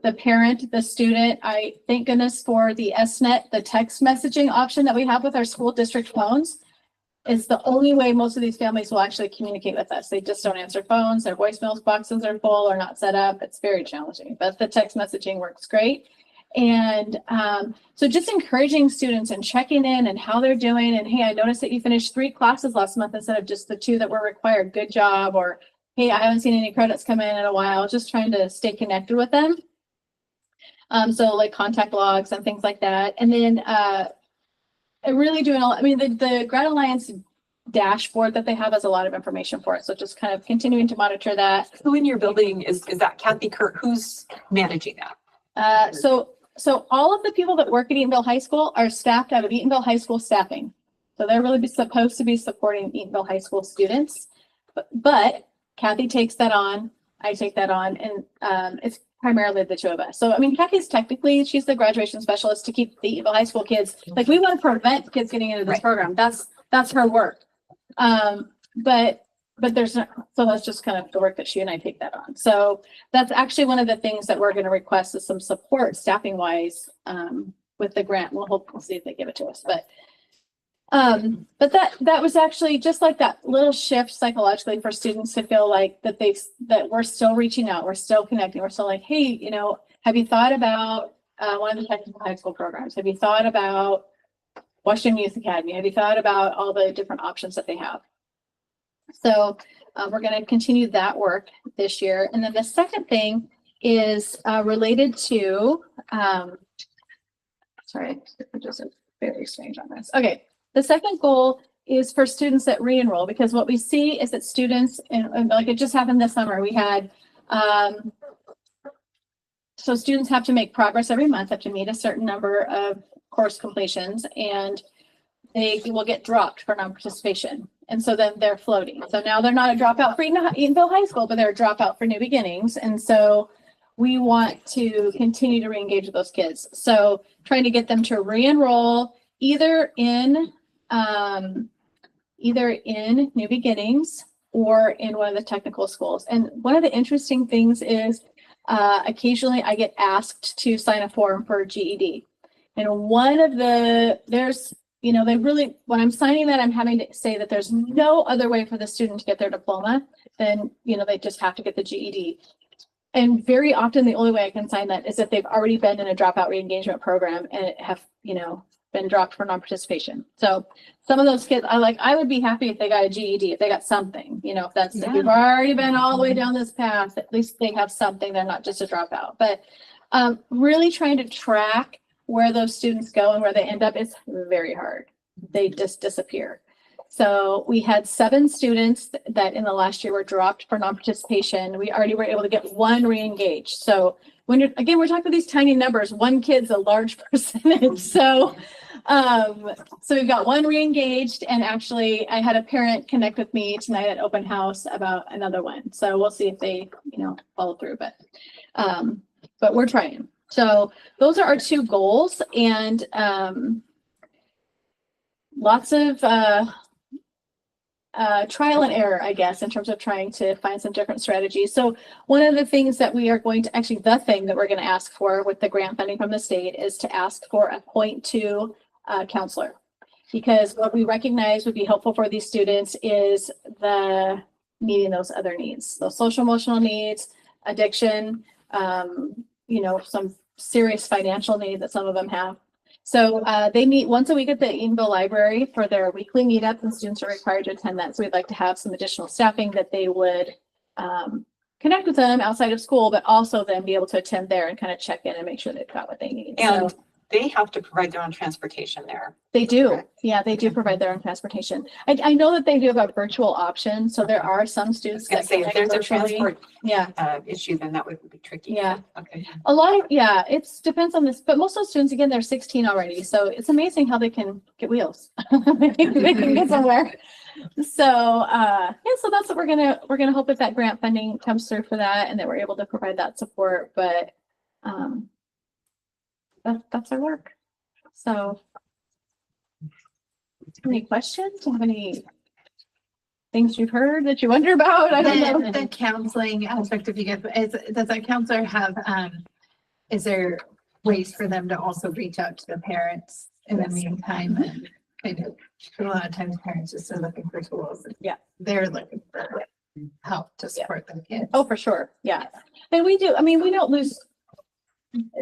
the parent, the student. I thank goodness for the SNET, the text messaging option that we have with our school district phones. It's the only way most of these families will actually communicate with us. They just don't answer phones. Their voicemail boxes are full or not set up. It's very challenging, but the text messaging works great. And so just encouraging students and checking in and how they're doing. And hey, I noticed that you finished 3 classes last month instead of just the 2 that were required. Good job. Or hey, I haven't seen any credits come in a while, just trying to stay connected with them. So like contact logs and things like that. And then really doing I mean, the Grad Alliance dashboard that they have has a lot of information for it. So just kind of continuing to monitor that. Who in your building is that Kathy Kurt? Who's managing that? So all of the people that work at Eatonville High School are staffed out of Eatonville High School staffing. So they're really supposed to be supporting Eatonville High School students. But Kathy takes that on, I take that on, and it's primarily the two of us. So, I mean, Kathy's technically, she's the graduation specialist to keep the Eatonville High School kids, like we want to prevent kids getting into this Right. program. That's her work. But there's not, so that's just kind of the work that she and I take that on. So that's actually one of the things that we're going to request is some support staffing wise with the grant. We'll see if they give it to us. But that was actually just like that little shift psychologically for students to feel like that we're still reaching out, we're still connecting, we're still like, hey, you know, have you thought about one of the technical high school programs? Have you thought about Washington Youth Academy? Have you thought about all the different options that they have? So we're going to continue that work this year. And then the second thing is related to, sorry, I'm just very strange on this. Okay. The second goal is for students that re-enroll, because what we see is that students, and like it just happened this summer, we had, so students have to make progress every month, have to meet a certain number of course completions, and they will get dropped for non-participation. And so then they're floating. So now they're not a dropout for Eatonville High School, but they're a dropout for New Beginnings. And so we want to continue to re-engage with those kids. So trying to get them to re-enroll either in New Beginnings or in one of the technical schools. And one of the interesting things is occasionally I get asked to sign a form for GED. And when I'm signing that, I'm having to say that there's no other way for the student to get their diploma than, they just have to get the GED. And very often the only way I can sign that is if they've already been in a dropout re-engagement program and have, been dropped for non-participation. So some of those kids, I would be happy if they got a GED, if they got something, if you've already been all the way down this path, at least they have something. They're not just a dropout. But really trying to track where those students go and where they end up is very hard. They just disappear. So we had 7 students that in the last year were dropped for non-participation. We already were able to get 1 re-engaged. So we're talking about these tiny numbers. 1 kid's a large percentage. So we've got 1 re-engaged, and actually I had a parent connect with me tonight at open house about another one. So we'll see if they, follow through, but we're trying. So those are our 2 goals, and lots of trial and error, I guess, in terms of trying to find some different strategies. So one of the things that we are going to, actually the thing that we're going to ask for with the grant funding from the state is to ask for a 0.2 counselor, because what we recognize would be helpful for these students is meeting those other needs, those social emotional needs, addiction, some serious financial need that some of them have. So they meet once a week at the Eatonville Library for their weekly meetup, and students are required to attend that. So we'd like to have some additional staffing that they would connect with them outside of school, but also then be able to attend there and kind of check in and make sure they've got what they need. And they have to provide their own transportation there. They do. Yeah, they do provide their own transportation. I know that they do have a virtual option. So there are some students that Say if there's a transport yeah issue, then that would be tricky. Yeah. Okay. A lot of, it depends on this, but most of those students, again, they're 16 already. So it's amazing how they can get wheels. they can get somewhere. So, so that's what we're going to hope that that grant funding comes through for that, and that we're able to provide that support. But, that's our work. So any questions? Do you have any things you've heard that you wonder about? I don't know. The counseling aspect, if you get, does that counselor have, is there ways for them to also reach out to the parents in the meantime? And kind of, a lot of times parents just are looking for tools. Yeah. They're looking for help to support their kids. Oh, for sure. Yeah. And we do. I mean, we don't lose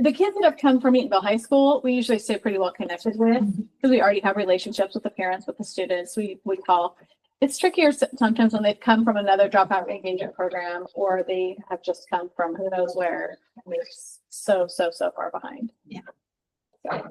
the kids that have come from Eatonville High School. We usually stay pretty well connected with, because we already have relationships with the parents, with the students. We call, It's trickier sometimes when they've come from another dropout engagement program, or they have just come from who knows where. And they're so far behind.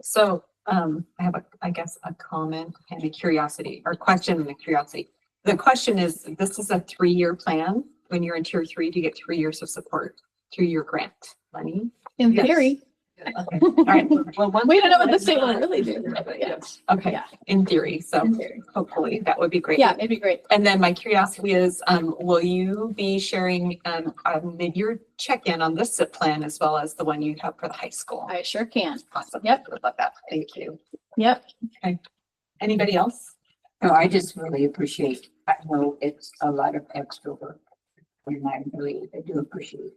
So, I have I guess a comment and a curiosity, or question and a curiosity. The question is, this is a 3-year plan. When you're in tier 3, do you get 3 years of support through your grant money? In Yes. theory, Okay, all right. Well, one. we don't know what the state will really do, but yeah, Okay, Yeah. in theory, so in theory. hopefully that would be great. Yeah, it'd be great. And then my curiosity is, will you be sharing, a mid-year check-in on this SIP plan as well as the one you have for the high school? I sure can. Awesome. Yep. Would love that. Thank you. Yep. Anybody else? No, I just really appreciate, I know it's a lot of extra work. And I do appreciate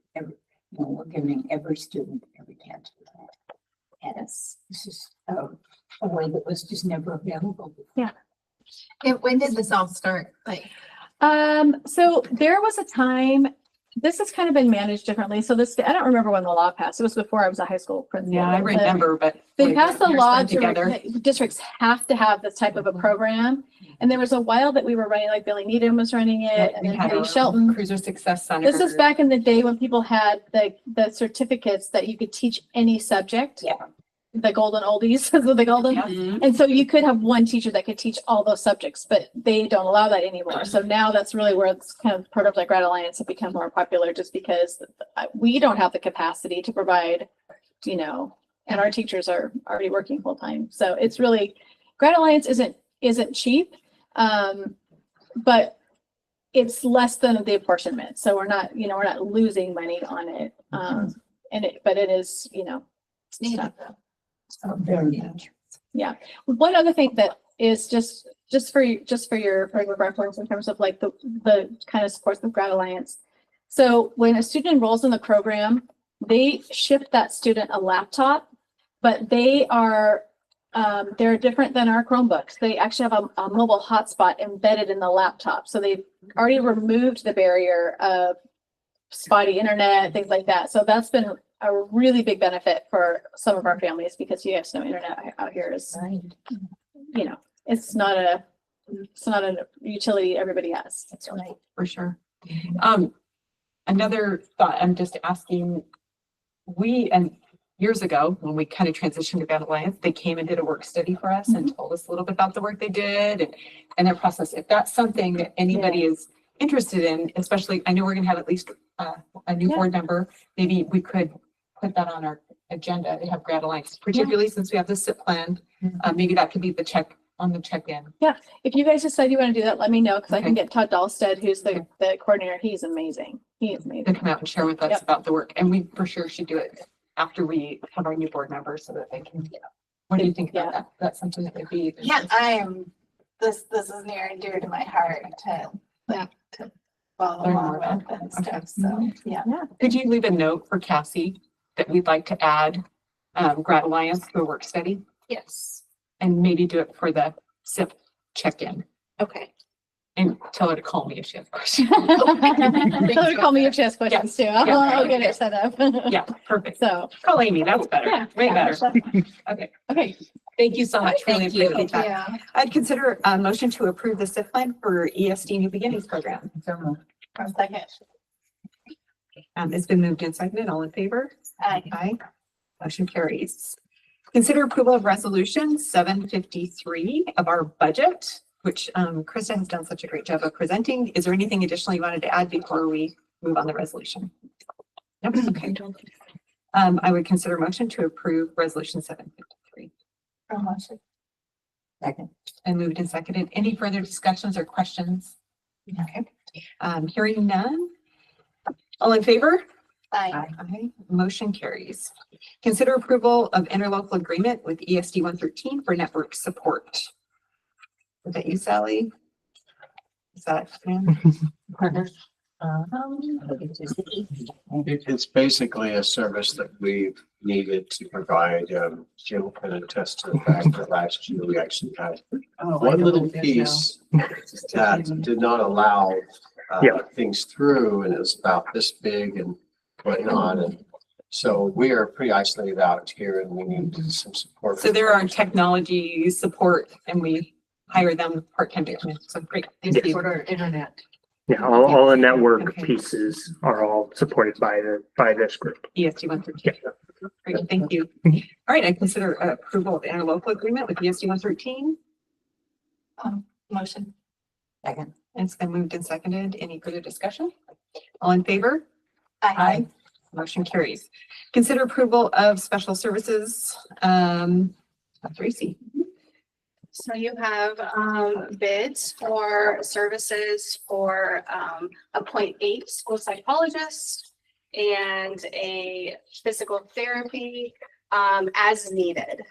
we're giving every student every chance. And this is a way that was just never available. And when did this all start? Like, So there was a time, this has kind of been managed differently. So this, I don't remember when the law passed. It was before I was a high school principal. Yeah, I But remember, but. They passed the years law run together. to, districts have to have this type of a program. And there was a while that we were running, like Billy Needham was running it, and We then had Penny our Shelton. Cruiser Success Center. This is back in the day when people had the certificates that you could teach any subject. Yeah. The golden oldies, is what they call them. Yeah. And so you could have one teacher that could teach all those subjects, but they don't allow that anymore. So now that's really where it's kind of programs like Grad Alliance have become more popular, just because we don't have the capacity to provide, and our teachers are already working full time. So it's really, Grad Alliance isn't cheap, but it's less than the apportionment. So we're not losing money on it. But it is, it's needed. Very much. One other thing that is just for your reference in terms of like the kind of supports with Grad Alliance. So when a student enrolls in the program, they ship that student a laptop, but they're different than our Chromebooks. They actually have a mobile hotspot embedded in the laptop. So they've already removed the barrier of spotty internet, things like that. So that's been a really big benefit for some of our families, because you guys know internet out here is, it's not a utility everybody has. That's right. For sure. Another thought, I'm just asking, and years ago, when we kind of transitioned to Grad Alliance, they came and did a work study for us and told us a little bit about the work they did and their process. If that's something that anybody is interested in, especially, I know we're gonna have at least a new board member, maybe we could put that on our agenda to have Grad Alliance, particularly since we have the SIP plan. Maybe that could be the check-in. If you guys decide you want to do that, let me know, because I can Okay. get Todd Dahlstead, who's the coordinator. He's amazing. He is To amazing. come out and share with us Yep. about the work, and we for sure should do it after we have our new board members so that they can. What do you think about that? That's something that would be. Yeah, this is near and dear to my heart to follow Learn along more about with and that. stuff. So, yeah. Could you leave a note for Cassie that we'd like to add Grad Alliance to a work study, Yes. and maybe do it for the SIP check-in, Okay. and tell her to call me if she has questions. Tell her to call me if she has questions too. I'll get it set up. Yeah, perfect. So, Call Amy, that's better. yeah. Way yeah. better. Okay, Okay. thank you so much. Really Thank you. appreciate that. Yeah. I'd consider a motion to approve the SIP plan for ESD New Beginnings program. One second. It's been moved and seconded. All in favor? Aye. Aye. Motion carries. Consider approval of resolution 753 of our budget, which Krista has done such a great job of presenting. Is there anything additional you wanted to add before we move on the resolution? Nope. Okay. I would consider a motion to approve resolution 753 Promotion. Second. and moved and seconded. Any further discussions or questions? Okay. Hearing none. All in favor? Aye. Aye. Motion carries. Consider approval of interlocal agreement with ESD 113 for network support. Is that you, Sally? Is that? It's basically a service that we've needed to provide. Jim can attest to the fact that last year we actually had one little piece that did not allow things through, and it was about this big and whatnot. And so we are pretty isolated out here, and we need some support. So there are technology support, and we hire them part-time to come in. So great. Thank you. For our internet. Yeah, all the network Okay. pieces are all supported by this group. ESD 113. Great, thank you. All right, I consider approval of the interlocal agreement with ESD 113. Motion. Second. It's been moved and seconded. Any further discussion? All in favor? Aye. Motion carries. Consider approval of special services. Tracy. So you have bids for services for a 0.8 school psychologist and a physical therapy as needed.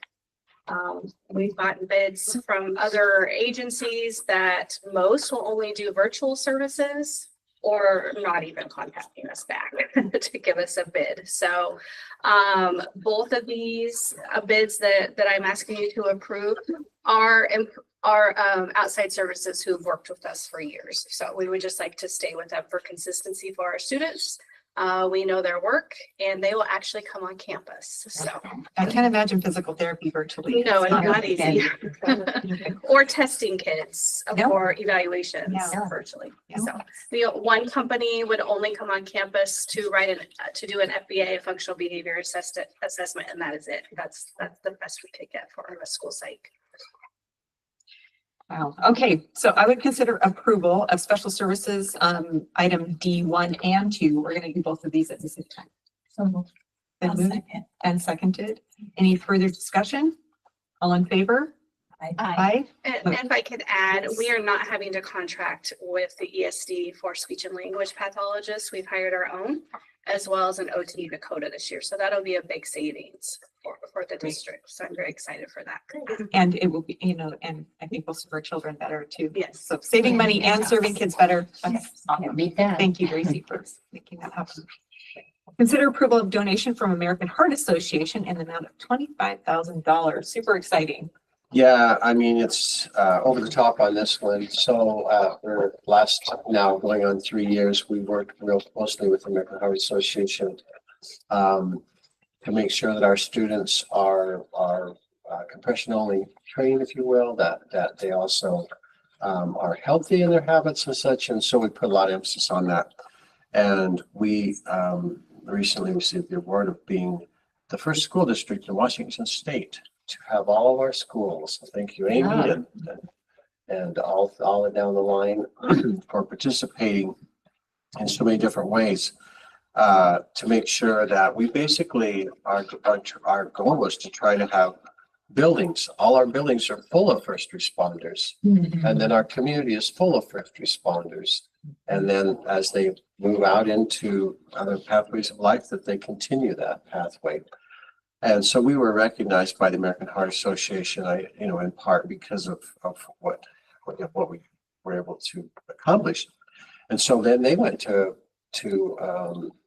We've gotten bids from other agencies that most will only do virtual services or not even contacting us back to give us a bid. So both of these bids that I'm asking you to approve are outside services who've worked with us for years. So we would just like to stay with them for consistency for our students. We know their work and they will actually come on campus. So I can't imagine physical therapy virtually. no, it's It's not easy. Or testing kids No. for evaluations No. virtually. No. So the one company would only come on campus to to do an FBA, a functional behavior assessment, and that is it. That's the best we could get for a school psych. Wow. Okay, so I would consider approval of special services, item D1 and 2. We're going to do both of these at the same time. So Been I'll moved second. and seconded. Any further discussion? All in favor? Aye. And if I could add, we are not having to contract with the ESD for speech and language pathologists. We've hired our own, as well as an OT Dakota this year. So that'll be a big savings for the district. So I'm very excited for that. And it will be, and I think we'll serve our children better too. Yes. So saving money and serving kids better. Okay. I'll beat that. Thank you, Gracie, for making that happen. Consider approval of donation from American Heart Association in the amount of $25,000. Super exciting. Yeah, I mean, it's over the top on this one. So for now going on 3 years, we worked real closely with the American Heart Association to make sure that our students are compression only trained, if you will, that they also are healthy in their habits and such. And so we put a lot of emphasis on that. And we recently received the award of being the first school district in Washington State to have all of our schools. So thank you, Amy, and all down the line for participating in so many different ways to make sure that we basically, our goal was to try to have buildings. All our buildings are full of first responders. And then our community is full of first responders. And then as they move out into other pathways of life, that they continue that pathway. And so we were recognized by the American Heart Association, in part because of what we were able to accomplish. And so then they went to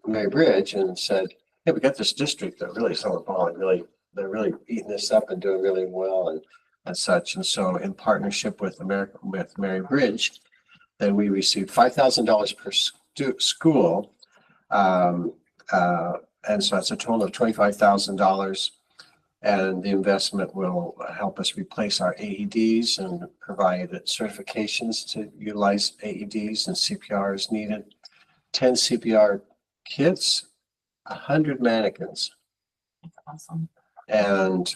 Mary Bridge and said, hey, we got this district that really is balling, they're really eating this up and doing really well and such. And so in partnership with Mary Bridge, then we received $5,000 per school. And so that's a total of $25,000. And the investment will help us replace our AEDs and provide certifications to utilize AEDs and CPR as needed. 10 CPR kits, 100 mannequins. That's awesome. And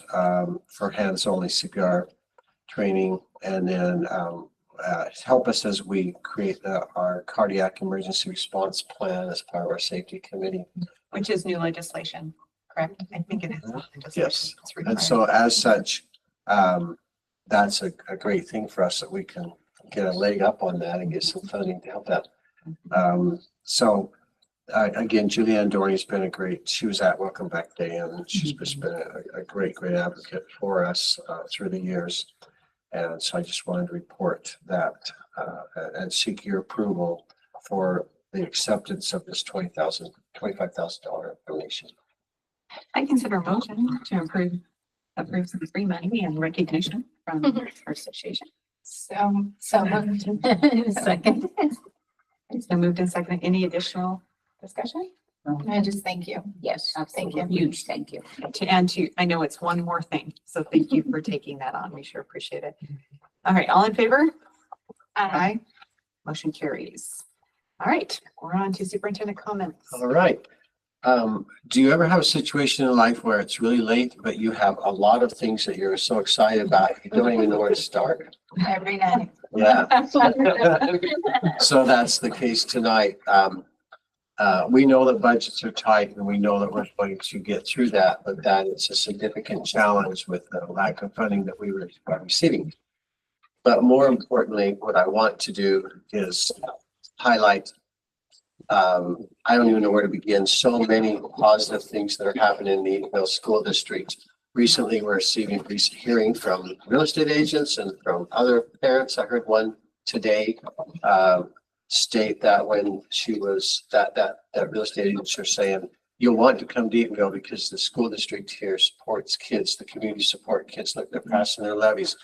for hands-only CPR training, and then help us as we create our cardiac emergency response plan as part of our safety committee. Which is new legislation, correct? I think it is. Yes. It's And required. so as such, that's a great thing for us that we can get a leg up on that and get some funding to help that. So again, Julianne Dorney's been she was at Welcome Back Day, and she's just been a great advocate for us through the years. And so I just wanted to report that and seek your approval for the acceptance of this $25,000 donation. I consider a motion to approve some free money and recognition from our association. So moved. Second. It's been moved and seconded. Any additional discussion? I just thank you. Yes, Thank you. huge thank you. And I know it's one more thing, so thank you for taking that on. We sure appreciate it. All right, all in favor? Aye. Motion carries. All right, we're on to superintendent comments. All right. Do you ever have a situation in life where it's really late, but you have a lot of things that you're so excited about, you don't even know where to start? Every night. Yeah. So that's the case tonight. We know that budgets are tight and we know that we're going to get through that, but that it's a significant challenge with the lack of funding that we are receiving. But more importantly, what I want to do is highlight, I don't even know where to begin. So many positive things that are happening in the Eatonville School District. Recently, we're hearing from real estate agents and from other parents. I heard one today state that when she was that real estate agents are saying you'll want to come to Eatonville because the school district here supports kids, the community support kids, like they're passing their levies.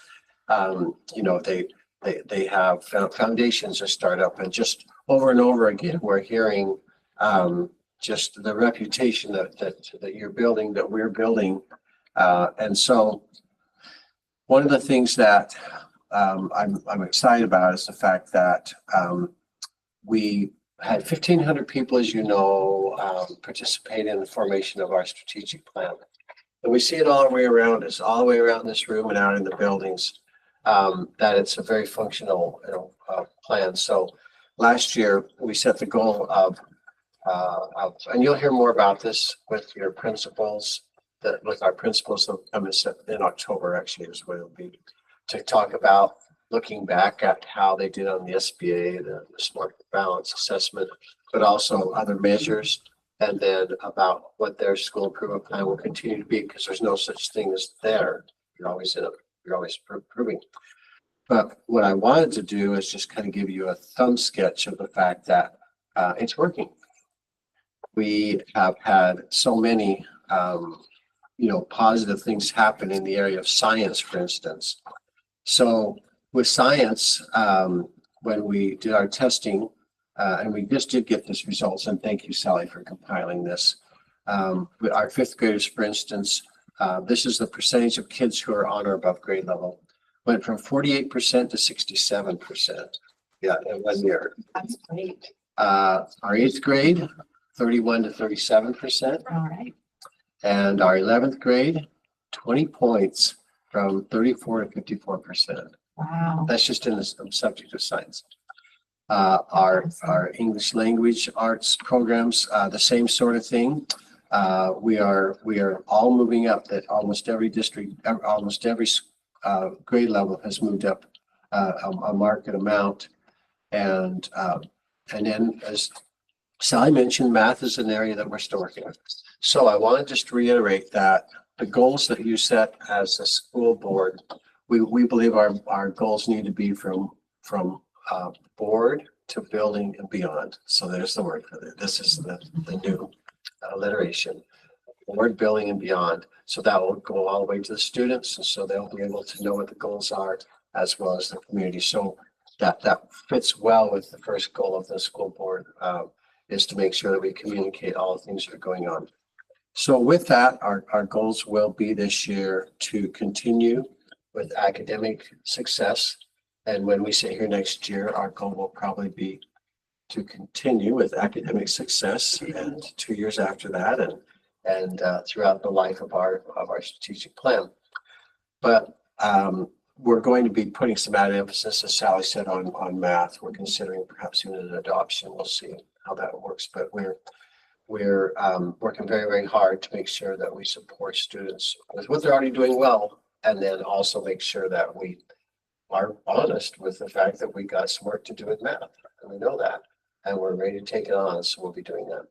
You know, they have foundations are start up, and just over and over again, we're hearing just the reputation that you're building, that we're building. And so one of the things that I'm excited about is the fact that we had 1,500 people, as you know, participate in the formation of our strategic plan. And we see it all the way around us, all the way around this room and out in the buildings, that it's a very functional, plan. So last year, we set the goal of, and you'll hear more about this with your principals, with our principals that come in October, actually, is what it'll be, to talk about looking back at how they did on the SBA, the smart balance assessment, but also other measures, and then about what their school improvement plan will continue to be, because there's no such thing as there. You're always improving. But what I wanted to do is just kind of give you a thumb sketch of the fact that it's working. We have had so many, positive things happen in the area of science, for instance. So with science, when we did our testing, and we just did get this results, and thank you, Sally, for compiling this. With our fifth graders, for instance, this is the percentage of kids who are on or above grade level, went from 48% to 67%. Yeah, in 1 year. That's great. Our eighth grade, 31 to 37%. All right. And our 11th grade, 20 points from 34 to 54%. Wow. That's just in the subject of science. Our English language arts programs, the same sort of thing. We are all moving up. That almost every district, almost every grade level has moved up a market amount. And then, as Sally mentioned, math is an area that we're still working on. So I want to just reiterate that the goals that you set as a school board, we believe our goals need to be from board to building and beyond. So there's the word for it. This is the new alliteration, board, building, and beyond. So that will go all the way to the students, and so they'll be able to know what the goals are as well as the community. So that fits well with the first goal of the school board, is to make sure that we communicate all the things that are going on. So with that, our goals will be this year to continue with academic success. And when we say here next year, our goal will probably be to continue with academic success, and 2 years after that, and throughout the life of our strategic plan. But we're going to be putting some added emphasis, as Sally said, on math. We're considering perhaps even an adoption. We'll see how that works, but we're working very, very hard to make sure that we support students with what they're already doing well, and then also make sure that we are honest with the fact that we got some work to do with math, and we know that, and we're ready to take it on. So we'll be doing that.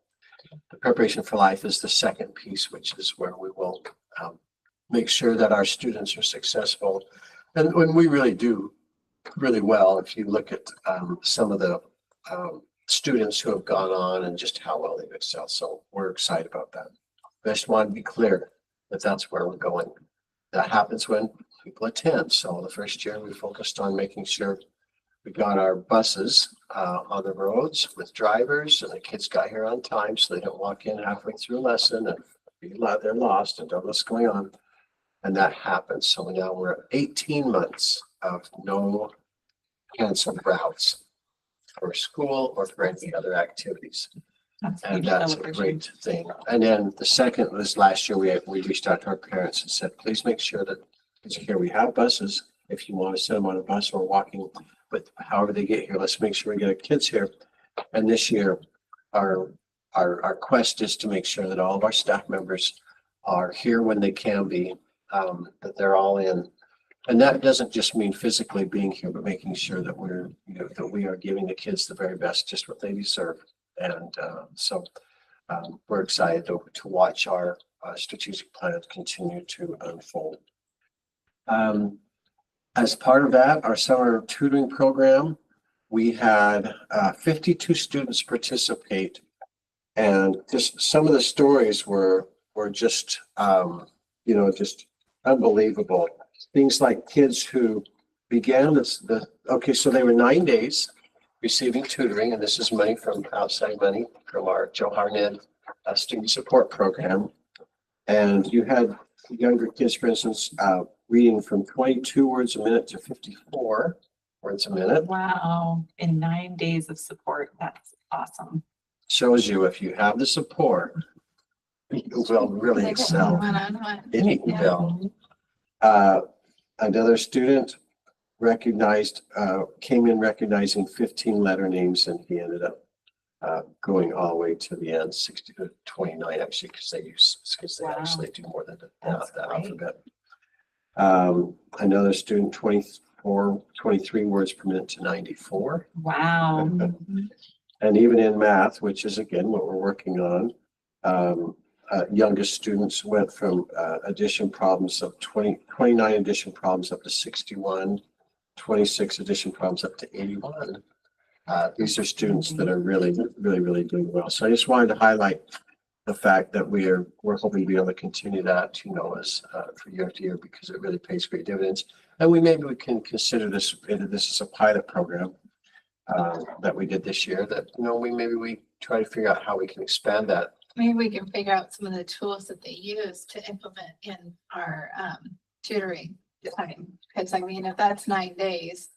The preparation for life is the second piece, which is where we will make sure that our students are successful. And when we really do really well, if you look at some of the students who have gone on and just how well they've excelled. So we're excited about that. I just want to be clear that that's where we're going. That happens when people attend. So the first year we focused on making sure we got our buses on the roads with drivers, and the kids got here on time so they don't walk in halfway through a lesson and they're lost and don't know what's going on. And that happens. So now we're 18 months of no canceled routes for school or for any other activities. And that's a great thing. And then the second was last year, we reached out to our parents and said, please make sure that it's here. We have buses. If you want to send them on a bus or walking, but however they get here, let's make sure we get our kids here. And this year, our quest is to make sure that all of our staff members are here when they can be, that they're all in. And that doesn't just mean physically being here, but making sure that that we are giving the kids the very best, just what they deserve. And so we're excited to watch our strategic plan continue to unfold. As part of that, our summer tutoring program, we had 52 students participate. And just some of the stories were just, just unbelievable. Things like kids who began so they were 9 days receiving tutoring, and this is money from outside money from our Joe Harned student support program. And you had younger kids, for instance, reading from 22 words a minute to 54 words a minute. Wow, in 9 days of support, that's awesome. Shows you if you have the support, you will really excel in Eatonville. Another student came in recognizing 15 letter names, and he ended up going all the way to the end, 60 to 29 actually, because they actually do more than the alphabet. Another student, 23 words per minute to 94. Wow. And even in math, which is again what we're working on, youngest students went from addition problems of 29 addition problems up to 61, 26 addition problems up to 81. These are students that are really doing well. So I just wanted to highlight the fact that we're hoping to be able to continue that, as for year to year, because it really pays great dividends. And maybe we can consider this as a pilot program that we did this year, that we try to figure out how we can expand that. Maybe we can figure out some of the tools that they use to implement in our tutoring time. Because if that's 9 days,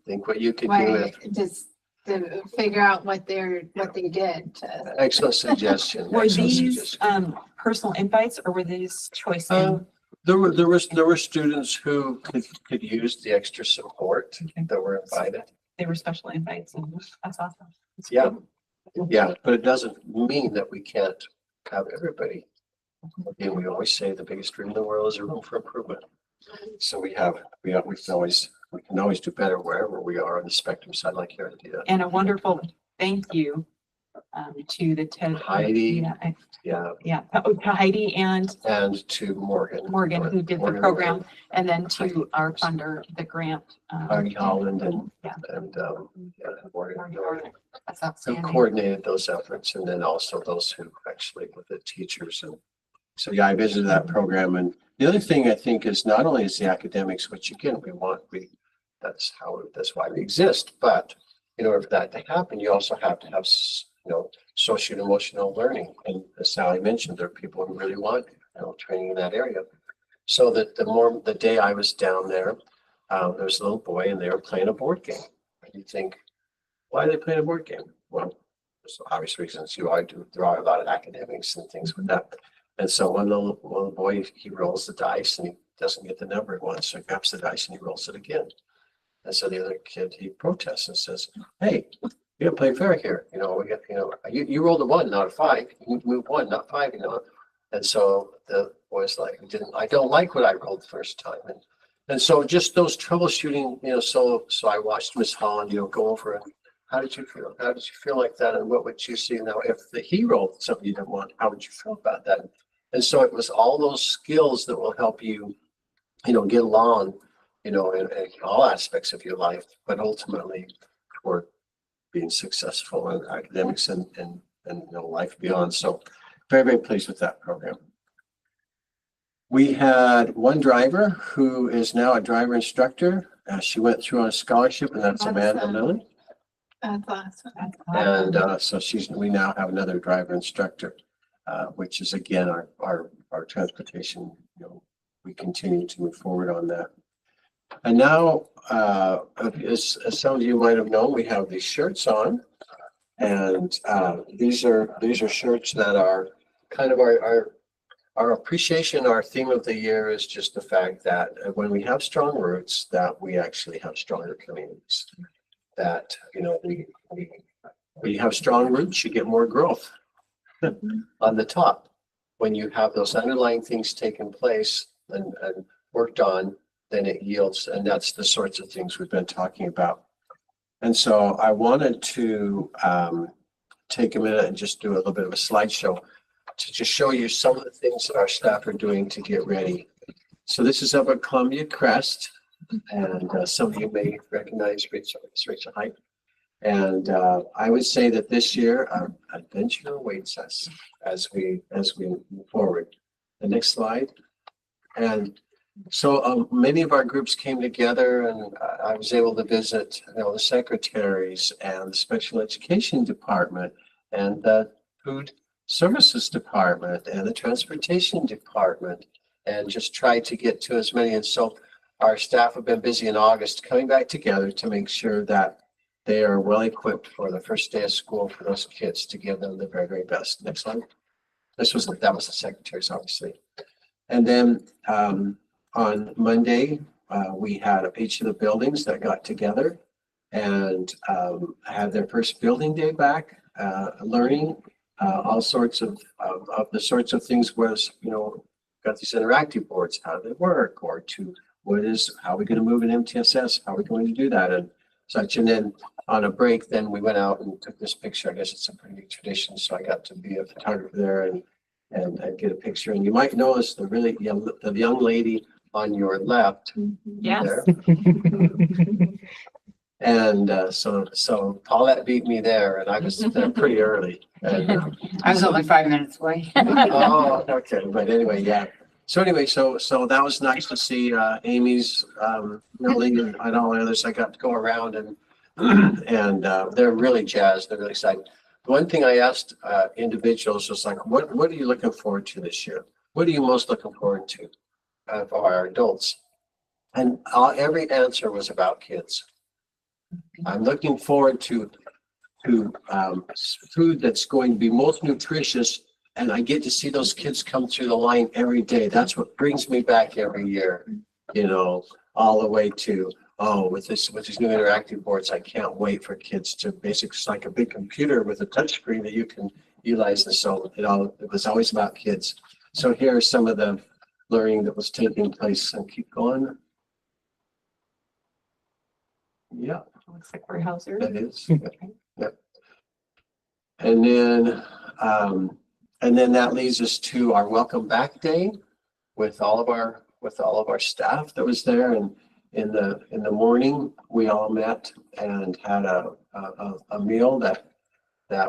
Think what you could do why with. just to figure out what they did to. Excellent suggestion. Were Excellent these suggestion. personal invites, or were these choice? There were students who could use the extra support that were invited. They were special invites, and that's awesome. That's Yeah. cool. Yeah, but it doesn't mean that we can't have everybody. Again, we always say the biggest room in the world is a room for improvement. So we can always do better wherever we are on the spectrum. So I'd like here to do that. And a wonderful thank you to the TED. Heidi. To Heidi and to Morgan. who did the program, and then to our funder, the grant. Heidi Holland and Morgan. Who coordinated those efforts, and then also those who actually with the teachers. And so, I visited that program. And the other thing I think is not only is the academics, which again, that's why we exist. But in order for that to happen, you also have to have, social and emotional learning. And as Sally mentioned, there are people who really want, training in that area. So that the day I was down there, there was a little boy and they were playing a board game. And you think, why are they playing a board game? Well, there's obvious reasons. There are a lot of academics and things with that. And so one little boy, he rolls the dice and he doesn't get the number he wants. So he grabs the dice and he rolls it again. And so the other kid, he protests and says, hey, we gotta play fair here. You rolled a 1, not a 5. You move 1, not 5, And so the boy's like, I don't like what I rolled the first time. And so just those troubleshooting, so I watched Miss Holland, go over and how did you feel? How did you feel like that? And what would you see now if he rolled something you didn't want? How would you feel about that? And so it was all those skills that will help you, get along, in all aspects of your life, but ultimately toward being successful in academics and life beyond. So very, very pleased with that program. We had one driver who is now a driver instructor. She went through on a scholarship, and that's Amanda Lilly. That's awesome. And so we now have another driver instructor, which is again our transportation. We continue to move forward on that. And now, as some of you might have known, we have these shirts on. And these are shirts that are kind of our appreciation. Our theme of the year is just the fact that when we have strong roots, that we actually have stronger communities. That, you know, we have strong roots, you get more growth on the top. When you have those underlying things taking place and worked on, then it yields. And that's the sorts of things we've been talking about. And so I wanted to take a minute and just do a little bit of a slideshow to just show you some of the things that our staff are doing to get ready. So this is up at Columbia Crest, and some of you may recognize Rachel Height. And I would say that this year our adventure awaits us as we move forward. The next slide. And so many of our groups came together, and I was able to visit, you know, the secretaries and the special education department and the food services department and the transportation department, and just try to get to as many. And so our staff have been busy in August coming back together to make sure that they are well equipped for the first day of school for those kids, to give them the very, very best. Next slide. That was the secretaries, obviously. And then on Monday, we had each of the buildings that got together and had their first building day back, learning all sorts of the sorts of things where, you know, got these interactive boards, how do they work, or how are we going to move an MTSS, how are we going to do that, and such. And then on a break, then we went out and took this picture. I guess it's a pretty neat tradition, so I got to be a photographer there and get a picture. And you might notice the young lady on your left. Yes. There. And so Paulette beat me there, and I was there pretty early. And, I was only 5 minutes away. oh, okay. But anyway, yeah. So anyway, so that was nice to see Amy's, Millie, and all the others. I got to go around and they're really jazzed. They're really excited. The one thing I asked individuals was like, what are you looking forward to this year? What are you most looking forward to for our adults? And every answer was about kids. I'm looking forward to food that's going to be most nutritious, and I get to see those kids come through the line every day. That's what brings me back every year, you know, all the way to, with these new interactive boards, I can't wait for kids to basically, it's like a big computer with a touch screen that you can utilize. And so it was always about kids. So here are some of the learning that was taking place, and keep going. Yeah. Looks like we're Hauser. That is. Yep. And then that leads us to our welcome back day with all of our staff that was there. And in the morning, we all met and had a meal that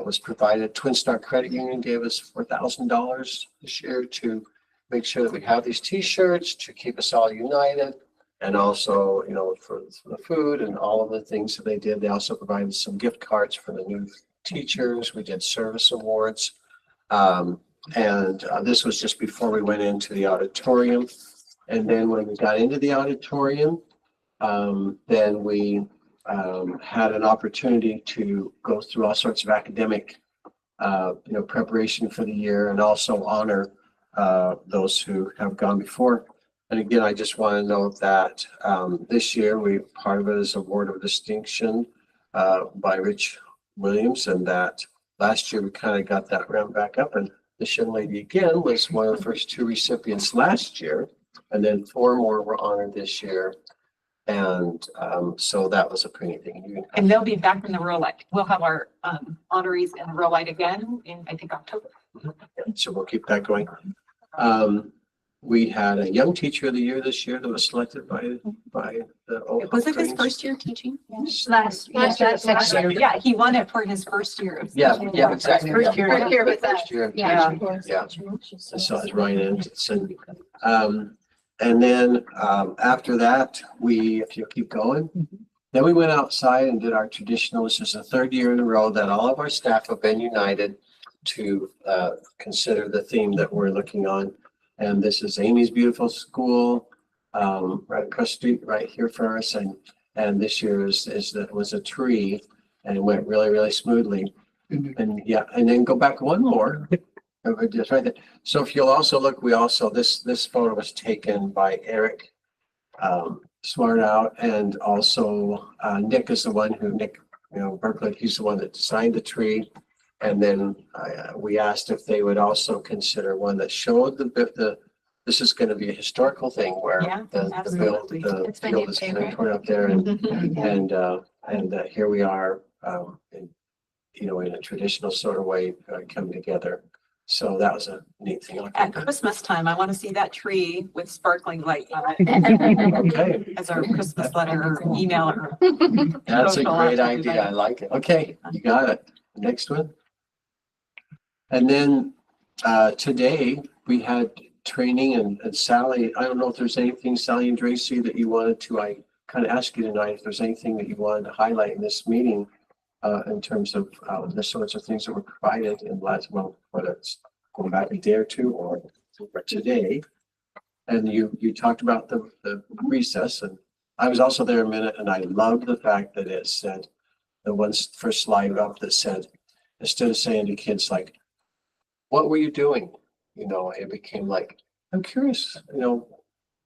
was provided. Twin Star Credit Union gave us $4,000 this year to make sure that we have these T-shirts to keep us all united. And also, you know, for the food and all of the things that they did. They also provided some gift cards for the new teachers. We did service awards. And this was just before we went into the auditorium. And then when we got into the auditorium, then we had an opportunity to go through all sorts of academic, preparation for the year, and also honor those who have gone before. And again, I just want to note that this year, part of it is Award of Distinction by Rich Williams, and that last year we kind of got that round back up. And this young lady again was one of the first 2 recipients last year, and then 4 more were honored this year. And so that was a pretty thing. And they'll be back in the Rural Light. We'll have our honorees in the Rural Light again in, I think, October. So we'll keep that going. We had a Young Teacher of the Year this year that was selected by the. Was it his first year teaching? Last year. Yeah, he won it for his first year. Yeah, exactly. First year. Yeah, Here with that. first year of Yeah. teaching. Yeah. I saw his Ryan Anderson. And then after that, if you keep going, then we went outside and did our traditional. This is the 3rd year in a row that all of our staff have been united to consider the theme that we're looking on. And this is Amy's Beautiful School. right across the street, right here for us. And this year was a tree and it went really, really smoothly. And yeah, and then go back one more. Just right there. So if you'll also look, this photo was taken by Eric Smart Out, and also Nick is the one Nick, Berkeley, he's the one that designed the tree. And then we asked if they would also consider one that showed this is going to be a historical thing where Yeah, absolutely. It's been field your is kind of favorite. torn up there, and here we are, in a traditional sort of way coming together. So that was a neat thing. At Christmas time, I want to see that tree with sparkling light on it Okay, as our Christmas letter or email or. that's a social out great to idea. everybody. I like it. Okay, you got it. Next one. And then today we had training and Sally, I don't know if there's anything, Sally and Tracy, that you wanted to, I kind of asked you tonight, if there's anything that you wanted to highlight in this meeting in terms of the sorts of things that were provided in last, well, whether it's going back a day or two or today. And you talked about the recess, and I was also there a minute, and I loved the fact that it said, first slide up that said, instead of saying to kids like, what were you doing? It became like, I'm curious,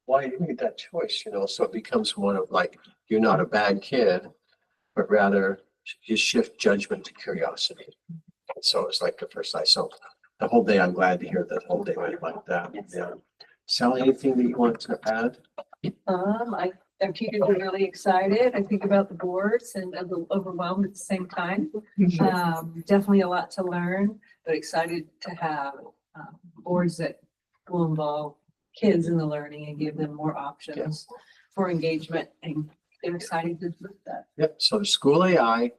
why you made that choice, so it becomes one of like, you're not a bad kid, but rather you shift judgment to curiosity. And so it's like the first slide. So the whole day, I'm glad to hear that whole day went like that. Yes. Yeah. Sally, anything that you want to add? Our teachers are really excited. I think about the boards and a little overwhelmed at the same time. Definitely a lot to learn, but excited to have boards that will involve kids in the learning and give them more options for engagement. And they're excited to do that. Yep. So the school AI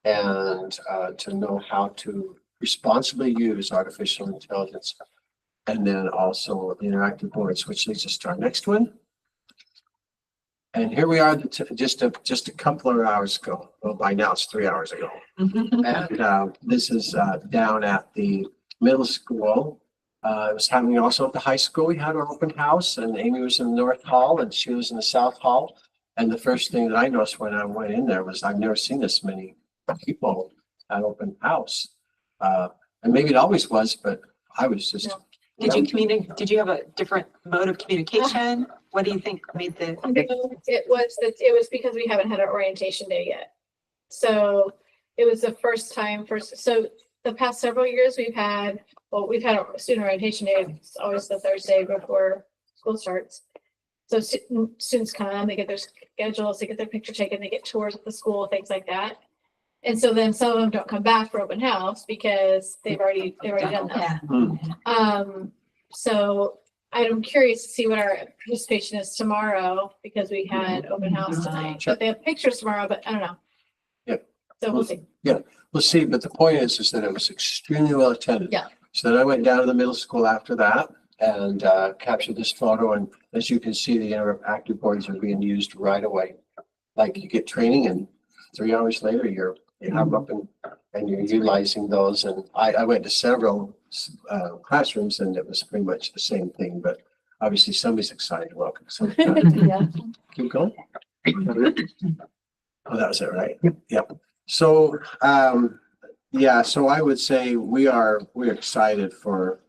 and to know how to responsibly use artificial intelligence, and then also the interactive boards, which leads us to our next one. And here we are, just a couple of hours ago. Well, by now it's 3 hours ago. And this is down at the middle school. It was happening also at the high school. We had our open house, and Amy was in the North Hall and she was in the South Hall. And the first thing that I noticed when I went in there was I've never seen this many people at open house. And maybe it always was, but I was just. Did you communicate? Did you have a different mode of communication? What do you think made the? It was because we haven't had our orientation day yet. So it was the first time so the past several years we've had a student orientation day. It's always the Thursday before school starts. So students come, they get their schedules, they get their picture taken, they get tours of the school, things like that. And so then some of them don't come back for open house because they've already done that. So I'm curious to see what our participation is tomorrow because we had open house tonight. Sure. But they have pictures tomorrow, but I don't know. Yep. So we'll see. We'll see, but the point is that it was extremely well attended. Yeah. So then I went down to the middle school after that and captured this photo. And as you can see, the interactive boards are being used right away. Like you get training and 3 hours later, you have them up and you're utilizing those. And I went to several classrooms and it was pretty much the same thing, but obviously somebody's excited. Welcome. So, Yeah. keep going. Oh, that was it, right? Yep. So, so I would say we're excited for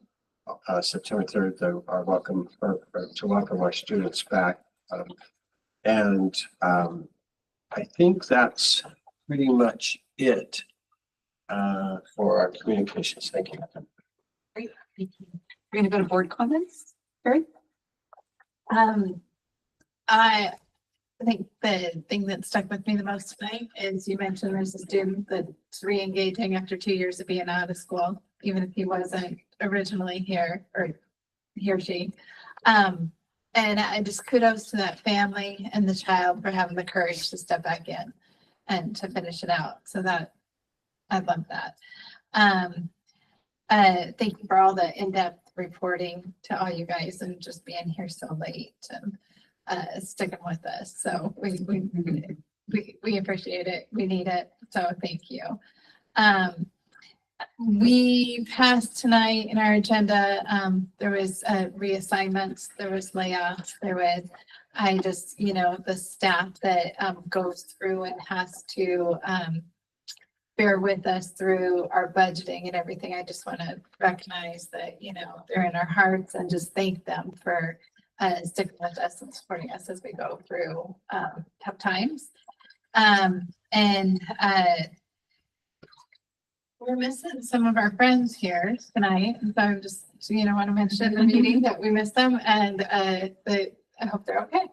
September 3rd, our welcome to welcome our students back. I think that's pretty much it for our communications. Thank you. Great. We're going to go to board comments. Barry? I think the thing that stuck with me the most tonight is you mentioned there's a student that's re-engaging after 2 years of being out of school, even if he wasn't originally here, or he or she. And I just kudos to that family and the child for having the courage to step back in and to finish it out. So that, I love that. Thank you for all the in-depth reporting to all you guys and just being here so late and sticking with us. So we appreciate it. We need it. So thank you. We passed tonight in our agenda, there was reassignments, there was layoffs, there was, I just, the staff that goes through and has to bear with us through our budgeting and everything. I just want to recognize that, they're in our hearts and just thank them for sticking with us and supporting us as we go through tough times. We're missing some of our friends here tonight, so I'm just, want to mention in the meeting that we miss them and I hope they're okay.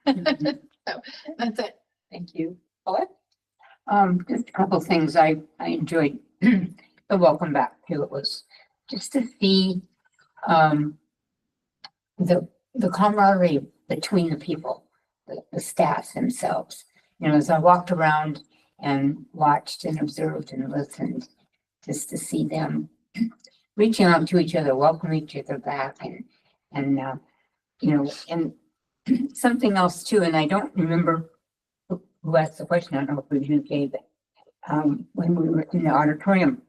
So that's it. Thank you. Paulette? Just a couple things I enjoyed the welcome back to. It was just to see the camaraderie between the people, the staff themselves. As I walked around and watched and observed and listened, just to see them reaching out to each other, welcoming each other back, and something else too. And I don't remember who asked the question. I don't know if it was you, Dave, when we were in the auditorium,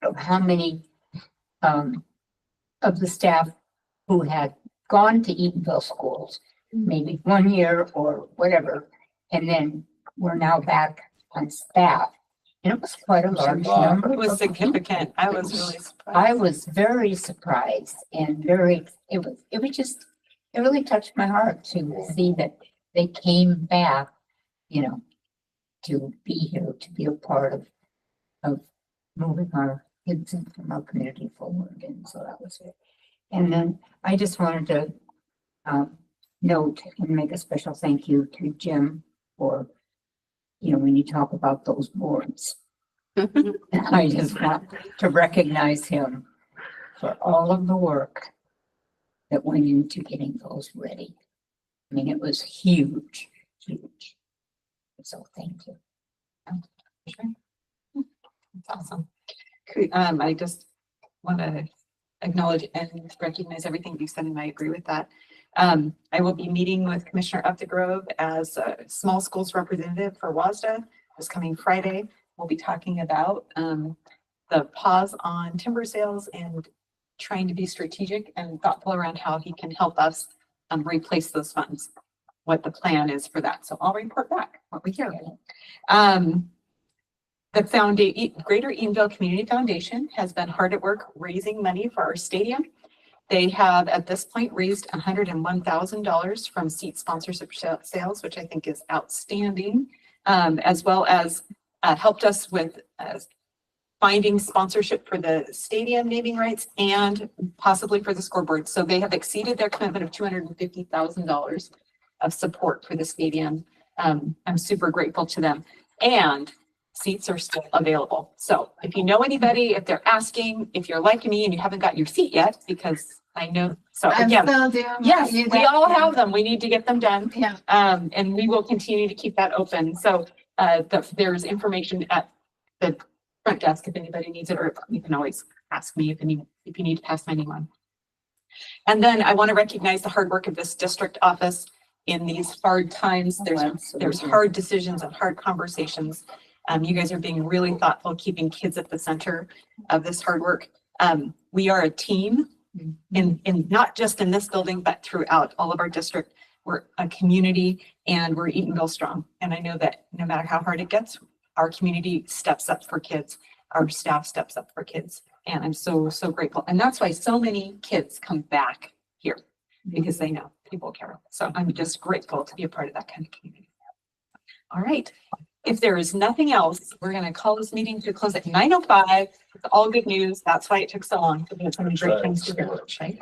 of how many of the staff who had gone to Eatonville schools, maybe 1 year or whatever, and then were now back on staff. And it was quite a large number. It was significant. I was really surprised. I was very surprised and it really touched my heart to see that they came back, to be here, to be a part of moving our kids and from our community forward. And so that was it. And then I just wanted to note and make a special thank you to Jim for, when you talk about those boards. I just want to recognize him for all of the work that went into getting those ready. I mean, it was huge, huge. So thank you. That's awesome. I just want to acknowledge and recognize everything you said, and I agree with that. I will be meeting with Commissioner Updegrove as a small schools representative for WASDA this coming Friday. We'll be talking about the pause on timber sales and trying to be strategic and thoughtful around how he can help us replace those funds, what the plan is for that. So I'll report back what we hear. The Greater Eatonville Community Foundation has been hard at work raising money for our stadium. They have at this point raised $101,000 from seat sponsorship sales, which I think is outstanding, as well as helped us with finding sponsorship for the stadium naming rights and possibly for the scoreboard. So they have exceeded their commitment of $250,000 of support for the stadium. I'm super grateful to them. And seats are still available. So if you know anybody, if they're asking, if you're like me and you haven't got your seat yet, because I know, so again, yes, we all have them. We need to get them done. Yeah. And we will continue to keep that open. So there's information at the front desk if anybody needs it, or you can always ask me if you need to pass my name on. And then I want to recognize the hard work of this district office in these hard times. There's hard decisions and hard conversations. You guys are being really thoughtful, keeping kids at the center of this hard work. We are a team in not just in this building, but throughout all of our district. We're a community and we're Eatonville strong. And I know that no matter how hard it gets, our community steps up for kids. Our staff steps up for kids. And I'm so, so grateful. And that's why so many kids come back here, because they know people care. So I'm just grateful to be a part of that kind of community. All right. If there is nothing else, we're going to call this meeting to close at 9:05. It's all good news. That's why it took so long. We had so many great things to do, right?